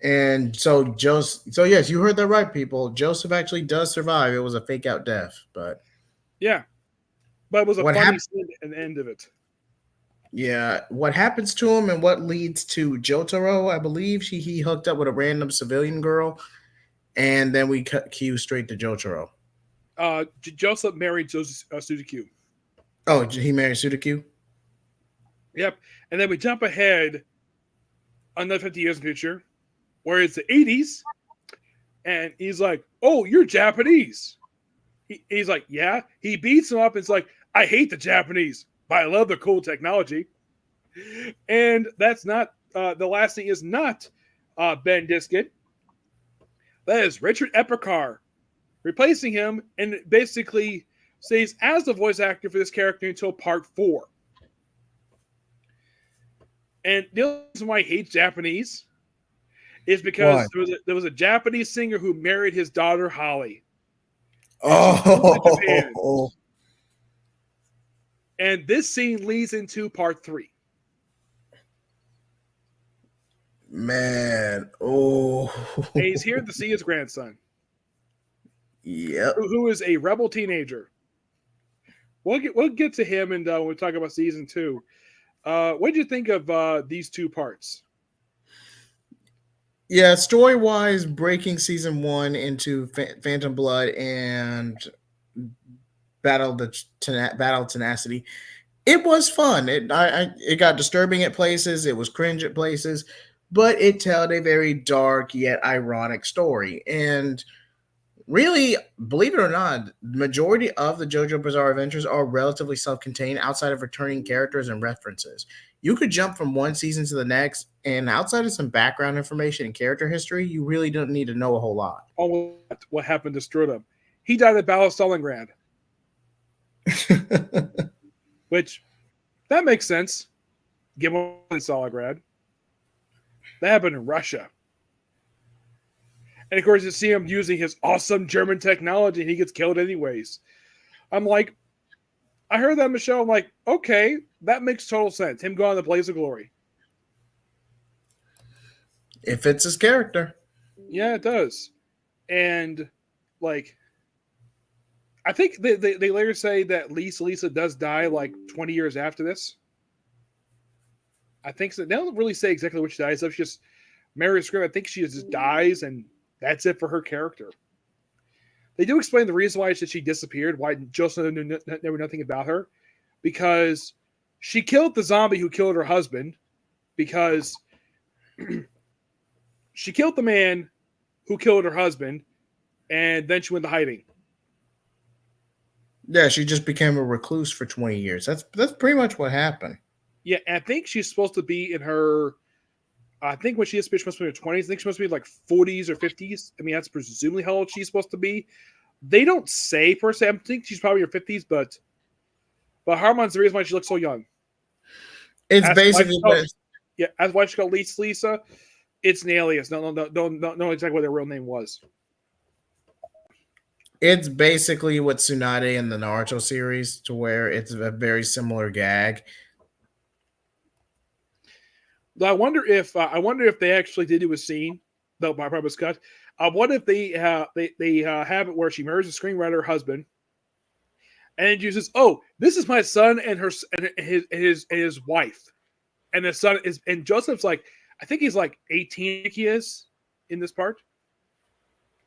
And so Joseph. So yes, you heard that right, people. Joseph actually does survive. It was a fake out death, but Yeah. But it was a What funny hap- scene at the end of it. yeah, what happens to him and what leads to Jotaro? I believe he hooked up with a random civilian girl, and then we cut cue straight to Jotaro. Joseph married Suzuki. Oh, he married Sudoku? Yep. And then we jump ahead another 50 years in the future, where it's the 80s, and he's like, "Oh, you're Japanese." He's like, "Yeah." He beats him up and it's like, "I hate the Japanese, but I love their cool technology." And that's not, the last thing is not Ben Diskin. That is Richard Epicard replacing him and basically stays as the voice actor for this character until part 4. And the only reason why he hates Japanese is because there was a Japanese singer who married his daughter Holly. Oh, And this scene leads into part 3. man. Oh, And he's here to see his grandson, yep. who is a rebel teenager. We'll get to him and when we talk about season 2. What did you think of these 2 parts? Yeah, story wise, breaking season 1 into Phantom Blood and Battle Tenacity, it was fun. It got disturbing at places. It was cringe at places, but it told a very dark yet ironic story. And really, believe it or not, the majority of the JoJo Bizarre Adventures are relatively self-contained outside of returning characters and references. You could jump from one season to the next, and outside of some background information and character history, you really don't need to know a whole lot. Oh, what happened to Strudum? He died at Battle of Stalingrad, which that makes sense. Given Stalingrad, that happened in Russia. And of course, you see him using his awesome German technology, and he gets killed anyways. I'm like, I heard that, Michelle. I'm like, okay, that makes total sense. Him going to the Blaze of Glory. It fits his character. Yeah, it does. And like, I think they later say that Lisa does die like 20 years after this. I think so. They don't really say exactly what she dies of. She just Mary Scream. I think she just dies, and that's it for her character. They do explain the reason why she disappeared, why Joseph knew nothing about her, because she killed the zombie who killed her husband, because she killed the man who killed her husband, and then she went to hiding. Yeah, she just became a recluse for 20 years. That's pretty much what happened. Yeah, and I think she's supposed to be in her, I think when she is, she must be in her 20s. I think she must be like 40s or 50s. I mean, that's presumably how old she's supposed to be. They don't say per se. I think she's probably in her 50s, but Harmon's the reason why she looks so young. It's basically that's why she called Lisa. It's an alias. No, don't know exactly what their real name was. It's basically what Tsunade in the Naruto series, to where it's a very similar gag. I wonder if they actually did do a scene, though my part was cut. What if they have it where she marries a screenwriter husband, and she says, "Oh, this is my son and his wife," and the son is, and Joseph's like, I think he's like 18. He is in this part.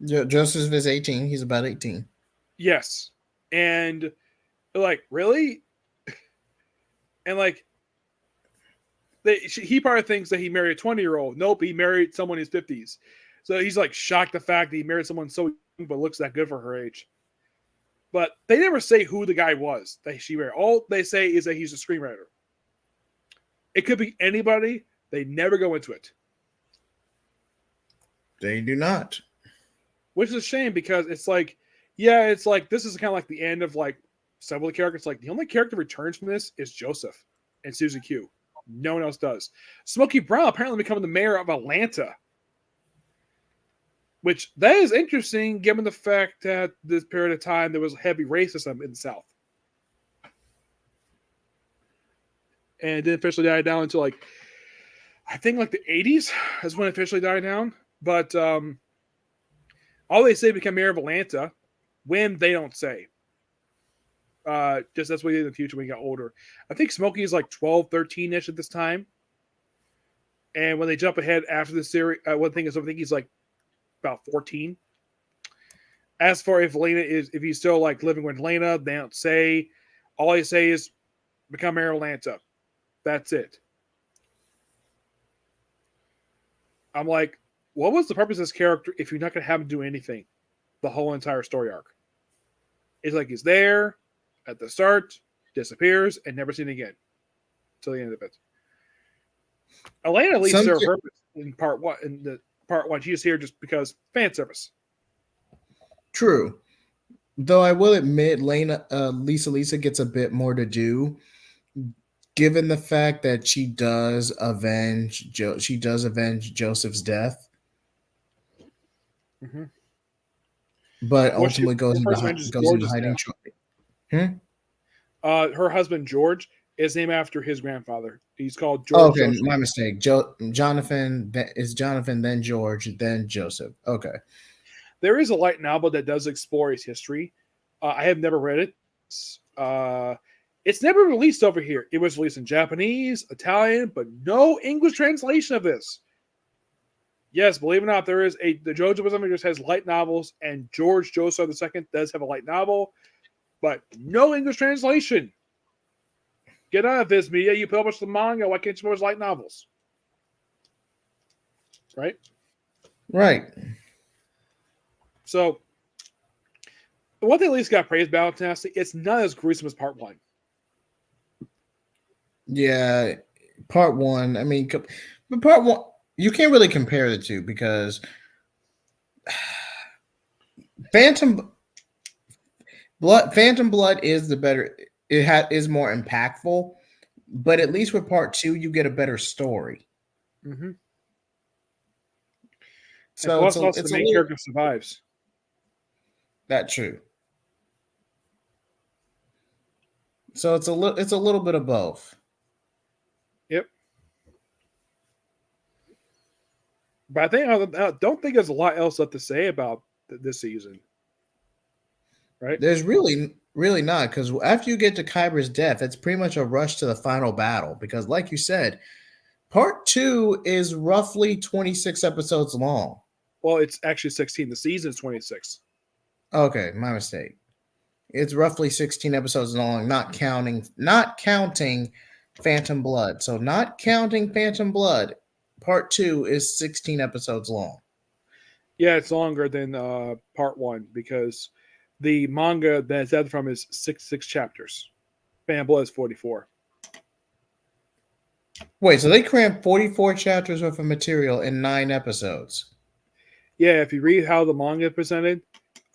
Joseph is 18. He's about 18. Yes, and they're like, really, and like. He probably thinks that he married a 20-year-old. Nope, he married someone in his 50s. So he's like shocked the fact that he married someone so young but looks that good for her age. But they never say who the guy was that she married. All they say is that he's a screenwriter. It could be anybody. They never go into it. They do not. Which is a shame, because it's like, yeah, it's like this is kind of like the end of like several characters. Like the only character returns from this is Joseph and Susan Q. No one else does. Smokey Brown apparently becoming the mayor of Atlanta. Which that is interesting given the fact that this period of time there was heavy racism in the South. And it didn't officially die down until I think the 80s is when it officially died down. But all they say become mayor of Atlanta. When they don't say. Just that's what he did in the future when he got older. I think Smokey is 12, 13-ish at this time. And when they jump ahead after the series, one thing is I think he's about 14. As for if he's still living with Lena, they don't say. All they say is become mayor of Atlanta. That's it. I'm like, what was the purpose of this character if you're not going to have him do anything? The whole entire story arc. It's he's there at the start, disappears, and never seen again till the end of it. Elena at least served her purpose in part one. In the part one, she's here just because fan service. True, though I will admit, Lisa gets a bit more to do, given the fact that she does avenge Joseph's death, but ultimately goes into hiding. Her husband George is named after his grandfather. He's called George. Okay, Joseph. My mistake. Jonathan is Jonathan, then George, then Joseph. Okay. There is a light novel that does explore his history. I have never read it. It's never released over here. It was released in Japanese, Italian, but no English translation of this. Yes, believe it or not, the Jojo'S just has light novels, and George Joseph II does have a light novel, but no English translation. Get out of this, media. You publish the manga. Why can't you publish light novels? Right? Right. So, what they at least got praised about, Nasty, it's not as gruesome as part one. Yeah, part one. I mean, but part one, you can't really compare the two because Phantom Blood is the better. Is more impactful, but at least with part two, you get a better story. Mm-hmm. So it's the main character survives. That's true. So it's a little bit of both. Yep. But I don't think there's a lot else left to say about this season. Right? There's really not, because after you get to Kyber's death, it's pretty much a rush to the final battle. Because, like you said, part two is roughly 26 episodes long. Well, it's actually 16. The season is 26. Okay, my mistake. It's roughly 16 episodes long, not counting Phantom Blood. So, not counting Phantom Blood, part two is 16 episodes long. Yeah, it's longer than part one because the manga that's added from is 6 chapters. Phantom Blood is 44. Wait, so they crammed 44 chapters worth of material in 9 episodes? Yeah, if you read how the manga is presented,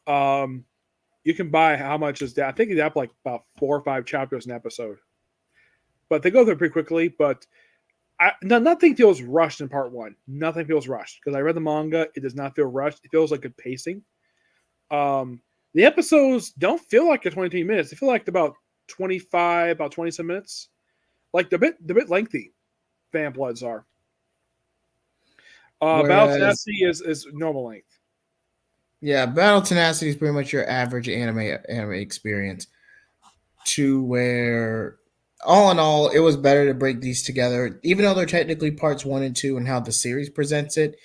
you can buy how much is that. I think it's up about 4 or 5 chapters an episode. But they go through pretty quickly. But nothing feels rushed in part one. Nothing feels rushed. Because I read the manga, it does not feel rushed. It feels like good pacing. The episodes don't feel like 23 minutes. They feel like about 25, about 27 minutes. They're a bit lengthy. Phantom Bloods are. Battle Tenacity is normal length. Yeah, Battle Tenacity is pretty much your average anime experience. To where, all in all, it was better to break these together, even though they're technically parts 1 and 2 and how the series presents it.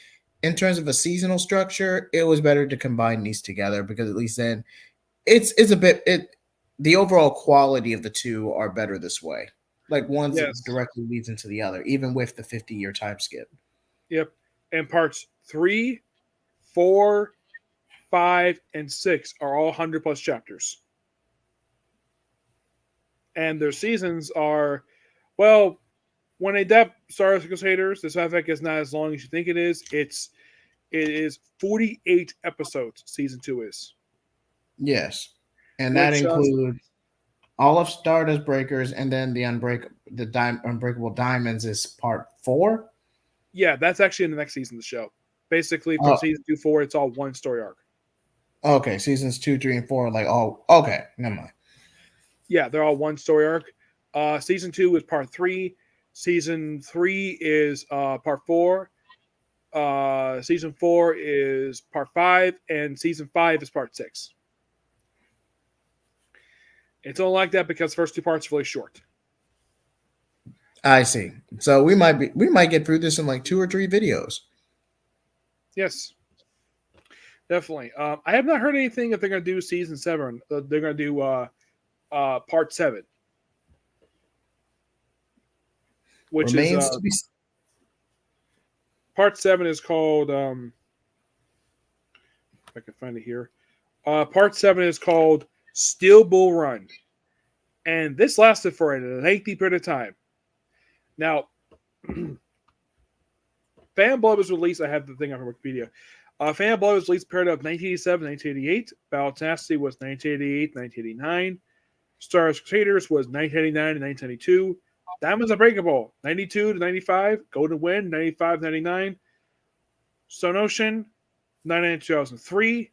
In terms of a seasonal structure, it was better to combine these together because at least then it's a bit the overall quality of the two are better this way. One directly leads into the other, even with the 50-year time skip. Yep. And parts 3, 4, 5, and 6 are all 100+ chapters. And their seasons are, well, when they dub Star Wars Crusaders, the sci-fi is not as long as you think it is. It is 48 episodes. Season 2 is. Yes, and that includes all of Stardust Breakers, and then the Unbreakable Diamonds is part 4. Yeah, that's actually in the next season of the show. Basically, from season 2 forward, it's all one story arc. Okay, seasons 2, 3, and 4 like okay, never mind. Yeah, they're all one story arc. Season 2 is part 3. Season 3 is part 4. Season 4 is part 5, and season 5 is part 6. It's only like that because the first 2 parts are really short. I see. So we might get through this in like 2 or 3 videos. Yes, definitely. I have not heard anything if they're going to do season 7. They're going to do part 7, which Remains is to be. part 7 is called. If I can find it here, part 7 is called Steel Bull Run, and this lasted for a lengthy period of time. Now, Fan Blood was released. I have the thing on Wikipedia. Fan Blood was released period of 1987 1988. Battle of Tenacity was 1988 1989. Star Wars Crusaders was 1989 and 1992. Diamonds Unbreakable 92 to 95. Golden Wind 95 99. Stone Ocean 99 2003.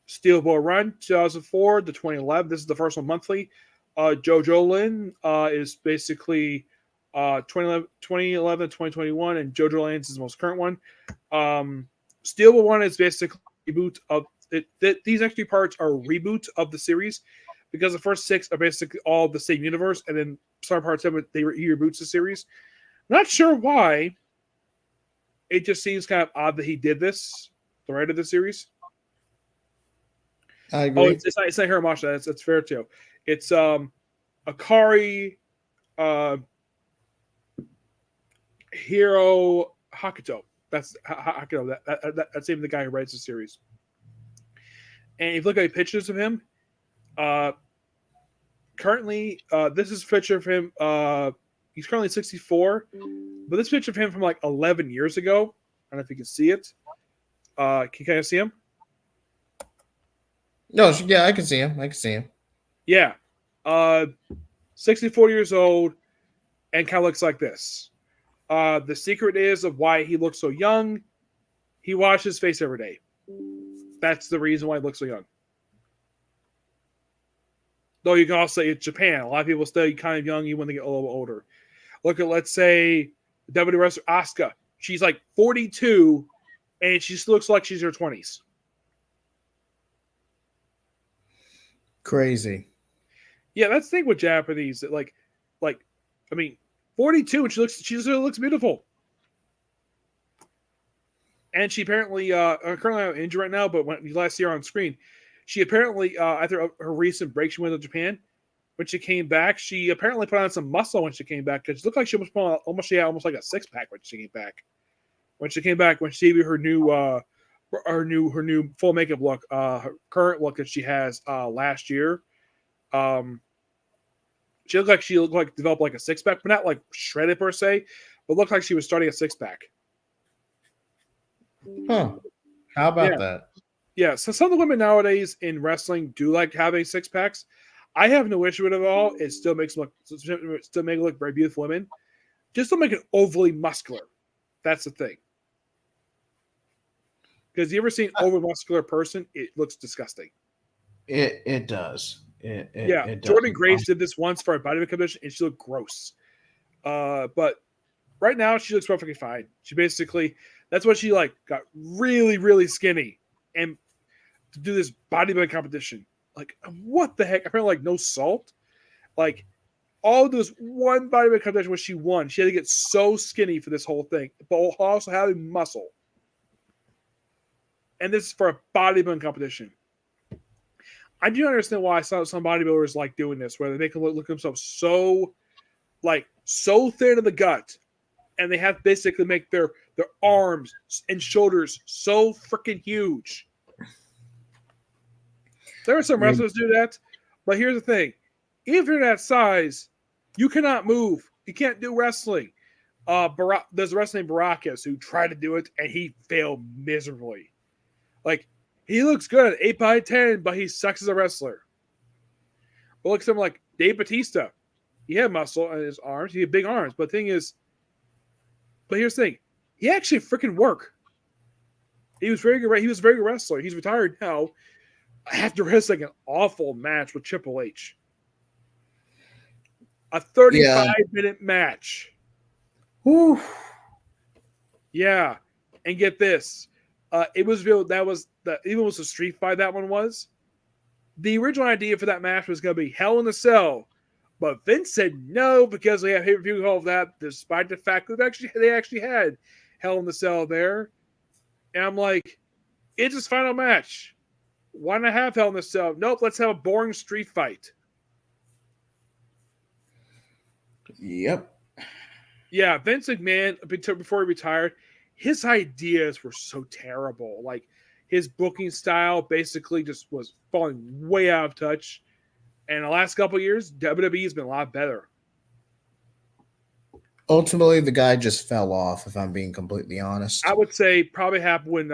Steel Bull Run 2004 to 2011. This is the first one monthly. JoJo'S is basically 2011 2021, and JoJo Lands is the most current one. Steel Bull Run is basically a reboot of it. These next 3 parts are a reboot of the series because the first 6 are basically all the same universe, and then Star Part 7 he reboots the series. Not sure why. It just seems kind of odd that he did this, the writer of the series. I agree. Oh, it's not Hiramasha. That's fair too. It's Akari Hiro Hakuto. That's Hakuto. That's even the guy who writes the series. And if you look at pictures of him, currently, this is a picture of him. He's currently 64, but this picture of him from like 11 years ago. I don't know if you can see it. Can you kind of see him? No, yeah, I can see him. Yeah. 64 years old and kind of looks like this. The secret is of why he looks so young. He washes his face every day. That's the reason why he looks so young. Though you can also say it's Japan. A lot of people stay kind of young even when they get a little older. Look at, let's say, WWE wrestler Asuka. She's like 42, and she still looks like she's in her 20s. Crazy. Yeah, that's the thing with Japanese. Like, I mean, 42, and she still looks beautiful. And she apparently, currently injured right now, but when you last see her on screen, she apparently, after her recent break, she went to Japan. When she came back, she apparently put on some muscle when she came back because it looked like she almost like a 6-pack when she came back. When she gave you her new full makeup look, her current look that she has last year, she looked like developed like a 6-pack, but not like shredded per se, but looked like she was starting a 6-pack. Huh? How about that? Yeah. So some of the women nowadays in wrestling do like having 6-packs. I have no issue with it at all. It still make it look very beautiful women. Just don't make it overly muscular. That's the thing. Because you ever seen an over muscular person, it looks disgusting. It does. It does. Jordan Grace did this once for a bodybuilding competition, and she looked gross. But right now she looks perfectly fine. She basically that's what she got really, really skinny and to do this bodybuilding competition. Like, what the heck? Apparently, no salt. Like, all this one bodybuilding competition where she won. She had to get so skinny for this whole thing, but also having muscle. And this is for a bodybuilding competition. I do understand why some bodybuilders like doing this, where they make them look themselves so thin in the gut, and they have to basically make their arms and shoulders so freaking huge. There are some wrestlers do that, but here's the thing: if you're that size, you cannot move. You can't do wrestling. There's a wrestler named Baracus who tried to do it, and he failed miserably. Like, he looks good at 8x10, but he sucks as a wrestler. But look at someone like Dave Bautista. He had muscle in his arms. He had big arms. But here's the thing. He actually freaking work. He was very good. He was a very good wrestler. He's retired now after wrestling an awful match with Triple H. A 35-minute match. Whew. Yeah. And get this. It was revealed that was the even was a street fight that one was. The original idea for that match was going to be Hell in a Cell. But Vince said no because they have pay-per-view all of that, despite the fact that they actually had Hell in the Cell there. And I'm like, it's his final match. Why not have Hell in the Cell? Nope, let's have a boring street fight. Yep. Yeah, Vince McMahon, before he retired, his ideas were so terrible. Like, his booking style basically just was falling way out of touch. And the last couple of years, WWE has been a lot better. Ultimately, the guy just fell off, if I'm being completely honest. I would say probably happened when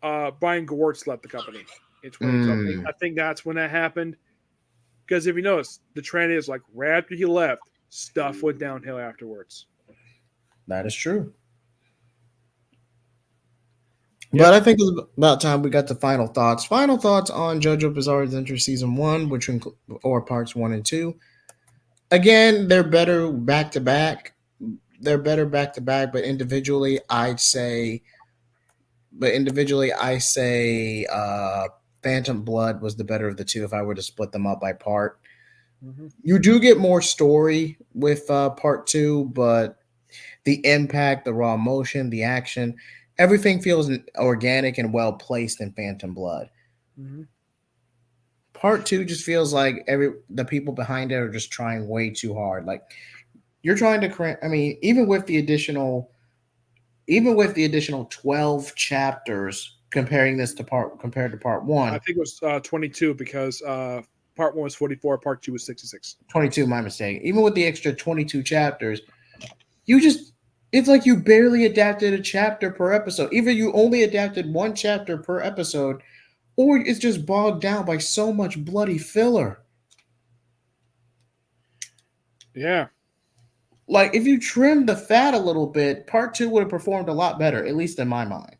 Brian Gewirtz left the company in 2012. I think that's when that happened. Because if you notice, the trend is like right after he left, stuff went downhill afterwards. That is true. Yep. But I think it's about time we got the final thoughts. Final thoughts on JoJo Bizarre Adventure Season 1, or Parts 1 and 2. Again, they're better back-to-back. But individually, I say Phantom Blood was the better of the two if I were to split them up by part. Mm-hmm. You do get more story with Part 2, but the impact, the raw emotion, the action, everything feels organic and well placed in Phantom Blood. Mm-hmm. Part 2 just feels like the people behind it are just trying way too hard. Like, you're trying to even with the additional 12 chapters compared to part 1. I think it was 22 because part 1 was 44, part 2 was 66. 22, my mistake. Even with the extra 22 chapters, it's like you barely adapted a chapter per episode. Either you only adapted one chapter per episode, or it's just bogged down by so much bloody filler. Yeah. Like, if you trimmed the fat a little bit, part 2 would have performed a lot better, at least in my mind.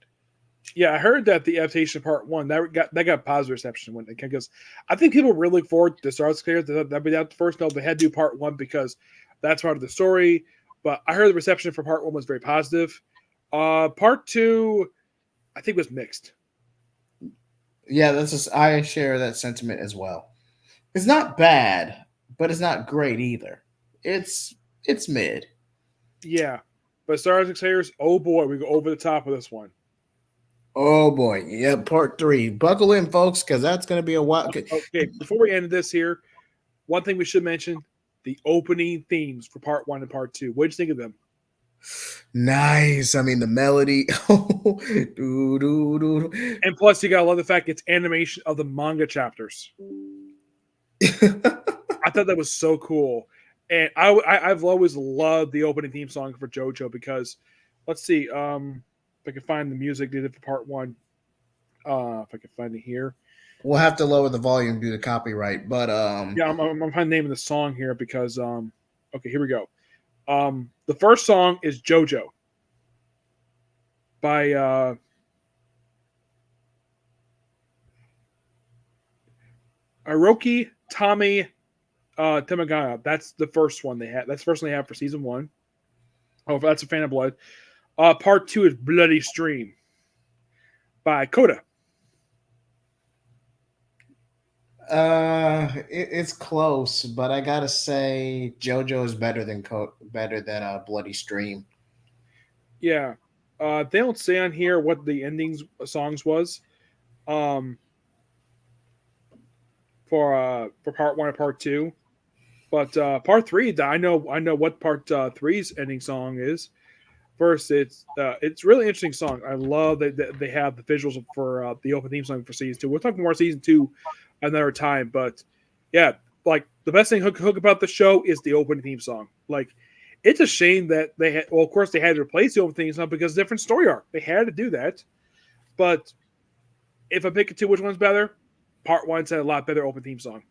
Yeah, I heard that the adaptation of part 1 that got positive reception when because I think people really look forward to Star Wars Clear. That'd be the first note they had to do part 1 because that's part of the story. But I heard the reception for part 1 was very positive. Part 2, I think, was mixed. Yeah, I share that sentiment as well. It's not bad, but it's not great either. It's mid. Yeah, but Star Wars Xayers, oh boy, we go over the top with this one. Oh boy, yeah, part 3. Buckle in, folks, because that's going to be a while. Okay, before we end this here, one thing we should mention: the opening themes for part 1 and part 2. What did you think of them? Nice. I mean, the melody. And plus, you got to love the fact it's animation of the manga chapters. I thought that was so cool. And I've always loved the opening theme song for JoJo because, let's see, if I can find the music they did for part 1. If I can find it here. We'll have to lower the volume due to copyright, but yeah, I'm trying to name the song here because okay, here we go. The first song is JoJo by Hiroki Tamagaya. That's the first one they had. That's the first one they have for season 1. Oh, that's a fan of blood. Part 2 is Bloody Stream by Coda. It's close, but I gotta say JoJo is better than Bloody Stream. Yeah, they don't say on here what the endings songs was, for part 1 and part 2, but part 3, I know what part 3's ending song is. First, it's really interesting song. I love that they have the visuals for the open theme song for season 2. We'll talk more season 2 another time, but yeah, like the best thing hook about the show is the opening theme song. Like, it's a shame that they had. Well, of course, they had to replace the opening theme song because different story arc. They had to do that. But if I pick it to which one's better, part 1's had a lot better open theme song.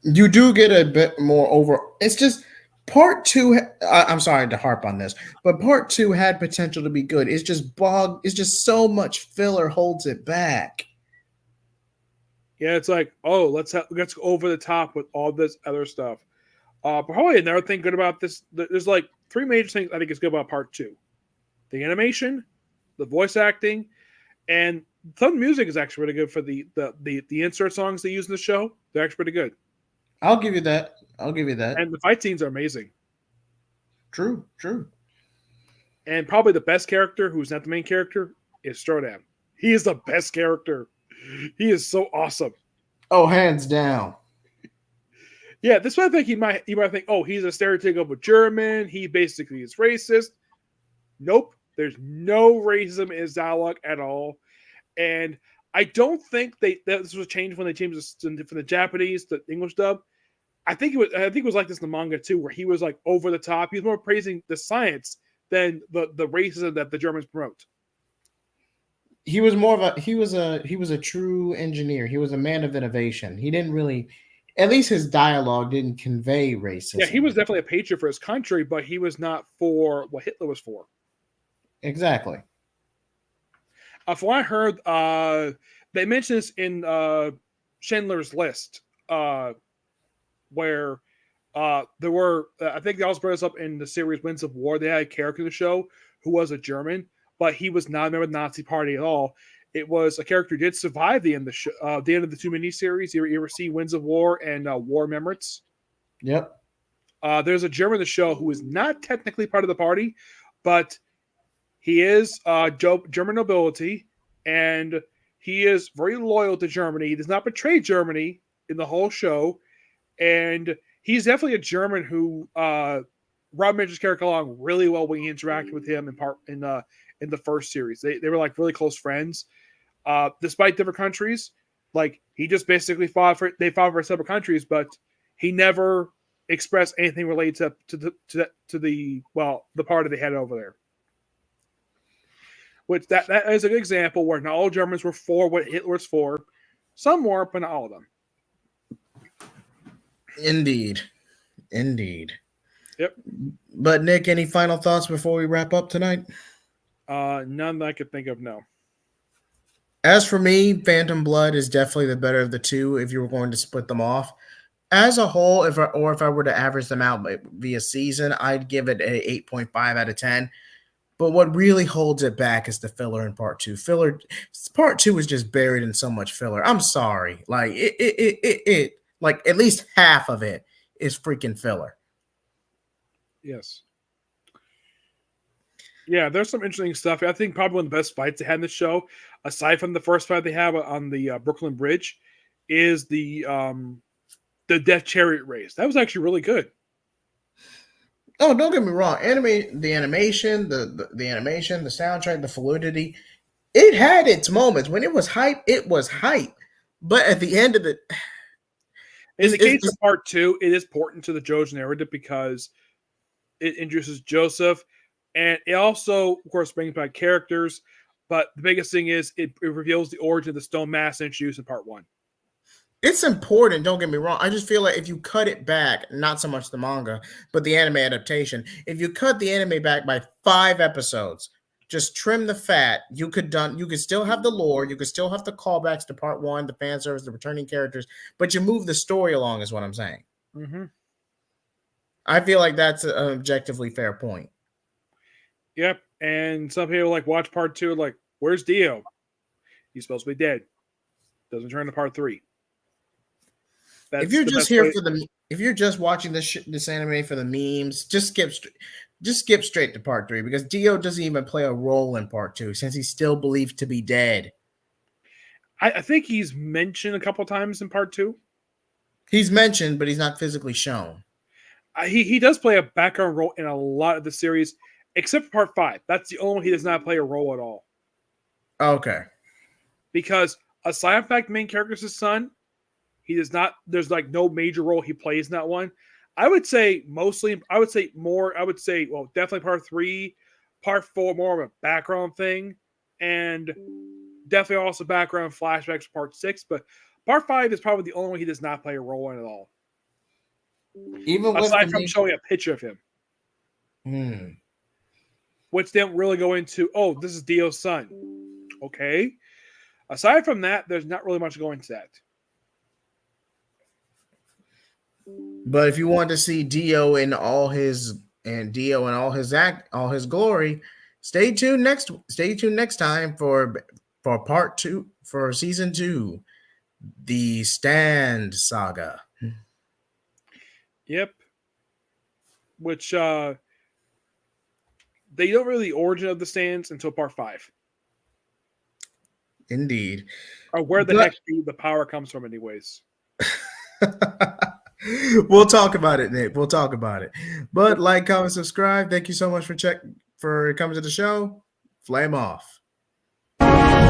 You do get a bit more over. It's just Part two, I'm sorry to harp on this, but part two had potential to be good. It's just so much filler holds it back. Yeah, it's like, oh, let's go over the top with all this other stuff. But probably another thing good about this, there's like three major things I think is good about part two: the animation, the voice acting, and some music is actually really good for the insert songs they use in the show. They're actually pretty good, I'll give you that. I'll give you that. and the fight scenes are amazing. True, true. And probably the best character, who's not the main character, is Strodan. He is the best character. He is so awesome. Oh, hands down. Yeah, this one I think you might think, oh, he's a stereotypical German. He basically is racist. Nope, there's no racism in his dialogue at all. And I don't think this was changed when they changed this from the Japanese to English dub. I think it was like this in the manga too, where he was like over the top. He was more praising the science than the racism that the Germans promote. He was more of he was a true engineer. He was a man of innovation. He didn't really, at least his dialogue didn't convey racism. Yeah, he was definitely a patriot for his country, but he was not for what Hitler was for. Exactly. From what I heard, they mentioned this in Schindler's List, where there were, I think they also brought us up in the series Winds of War. They had a character in the show who was a German, but he was not a member of the Nazi Party at all. It was a character who did survive the end of the two miniseries. You ever see Winds of War and War Remembrance? Yep. There's a German in the show who is not technically part of the party, but he is German nobility, and he is very loyal to Germany. He does not betray Germany in the whole show, and he's definitely a German who Rob Mitchell's character along really well when he interacted with him in the first series. They were like really close friends, despite different countries. Like he just basically fought for separate countries, but he never expressed anything related to the party they had over there. Which that is a good example where not all Germans were for what Hitler was for. Some were, but not all of them. Indeed. Yep. But Nick, any final thoughts before we wrap up tonight? None that I could think of, no. As for me, Phantom Blood is definitely the better of the two if you were going to split them off. As a whole, if I were to average them out via season, I'd give it an 8.5 out of 10. But what really holds it back is the filler in part two. Part two is just buried in so much filler. I'm sorry. Like it like at least half of it is freaking filler. Yes. Yeah, there's some interesting stuff. I think probably one of the best fights they had in the show, aside from the first fight they have on the Brooklyn Bridge, is the Death Chariot race. That was actually really good. Oh, don't get me wrong. The animation, the soundtrack, the fluidity, it had its moments. When it was hype, But at the end of it, in the case of part two, it is important to the Jojo's narrative because it introduces Joseph, and it also, of course, brings back characters. But the biggest thing is it reveals the origin of the stone mask introduced in part one. It's important, don't get me wrong. I just feel like if you cut it back, not so much the manga, but the anime adaptation, if you cut the anime back by 5 episodes, just trim the fat, you could still have the lore, you could still have the callbacks to part 1, the fan service, the returning characters, but you move the story along is what I'm saying. Mm-hmm. I feel like that's an objectively fair point. Yep, and some people watch part 2 like, where's Dio? He's supposed to be dead. Doesn't turn to part 3. If you're just watching this anime for the memes, just skip straight to part 3 because Dio doesn't even play a role in part 2 since he's still believed to be dead. I think he's mentioned a couple times in part 2. He's mentioned, but he's not physically shown. He does play a background role in a lot of the series, except for part 5. That's the only one he does not play a role at all. Okay. Because aside from the main character is his son, he does not. There's no major role he plays in that one. I would say definitely part 3, part 4 more of a background thing, and definitely also background flashbacks for part 6. But part 5 is probably the only one he does not play a role in at all. Even with aside from showing a picture of him, which they don't really go into. Oh, this is Dio's son. Okay. Aside from that, there's not really much going to that. But if you want to see Dio in all his glory, stay tuned next time for part 2 for season 2, the Stand Saga. Yep. Which they don't really the origin of the Stands until part 5. Indeed. Or where the heck the power comes from, anyways. We'll talk about it, Nick. We'll talk about it. But like, comment, subscribe. Thank you so much for coming to the show. Flame off. Wow.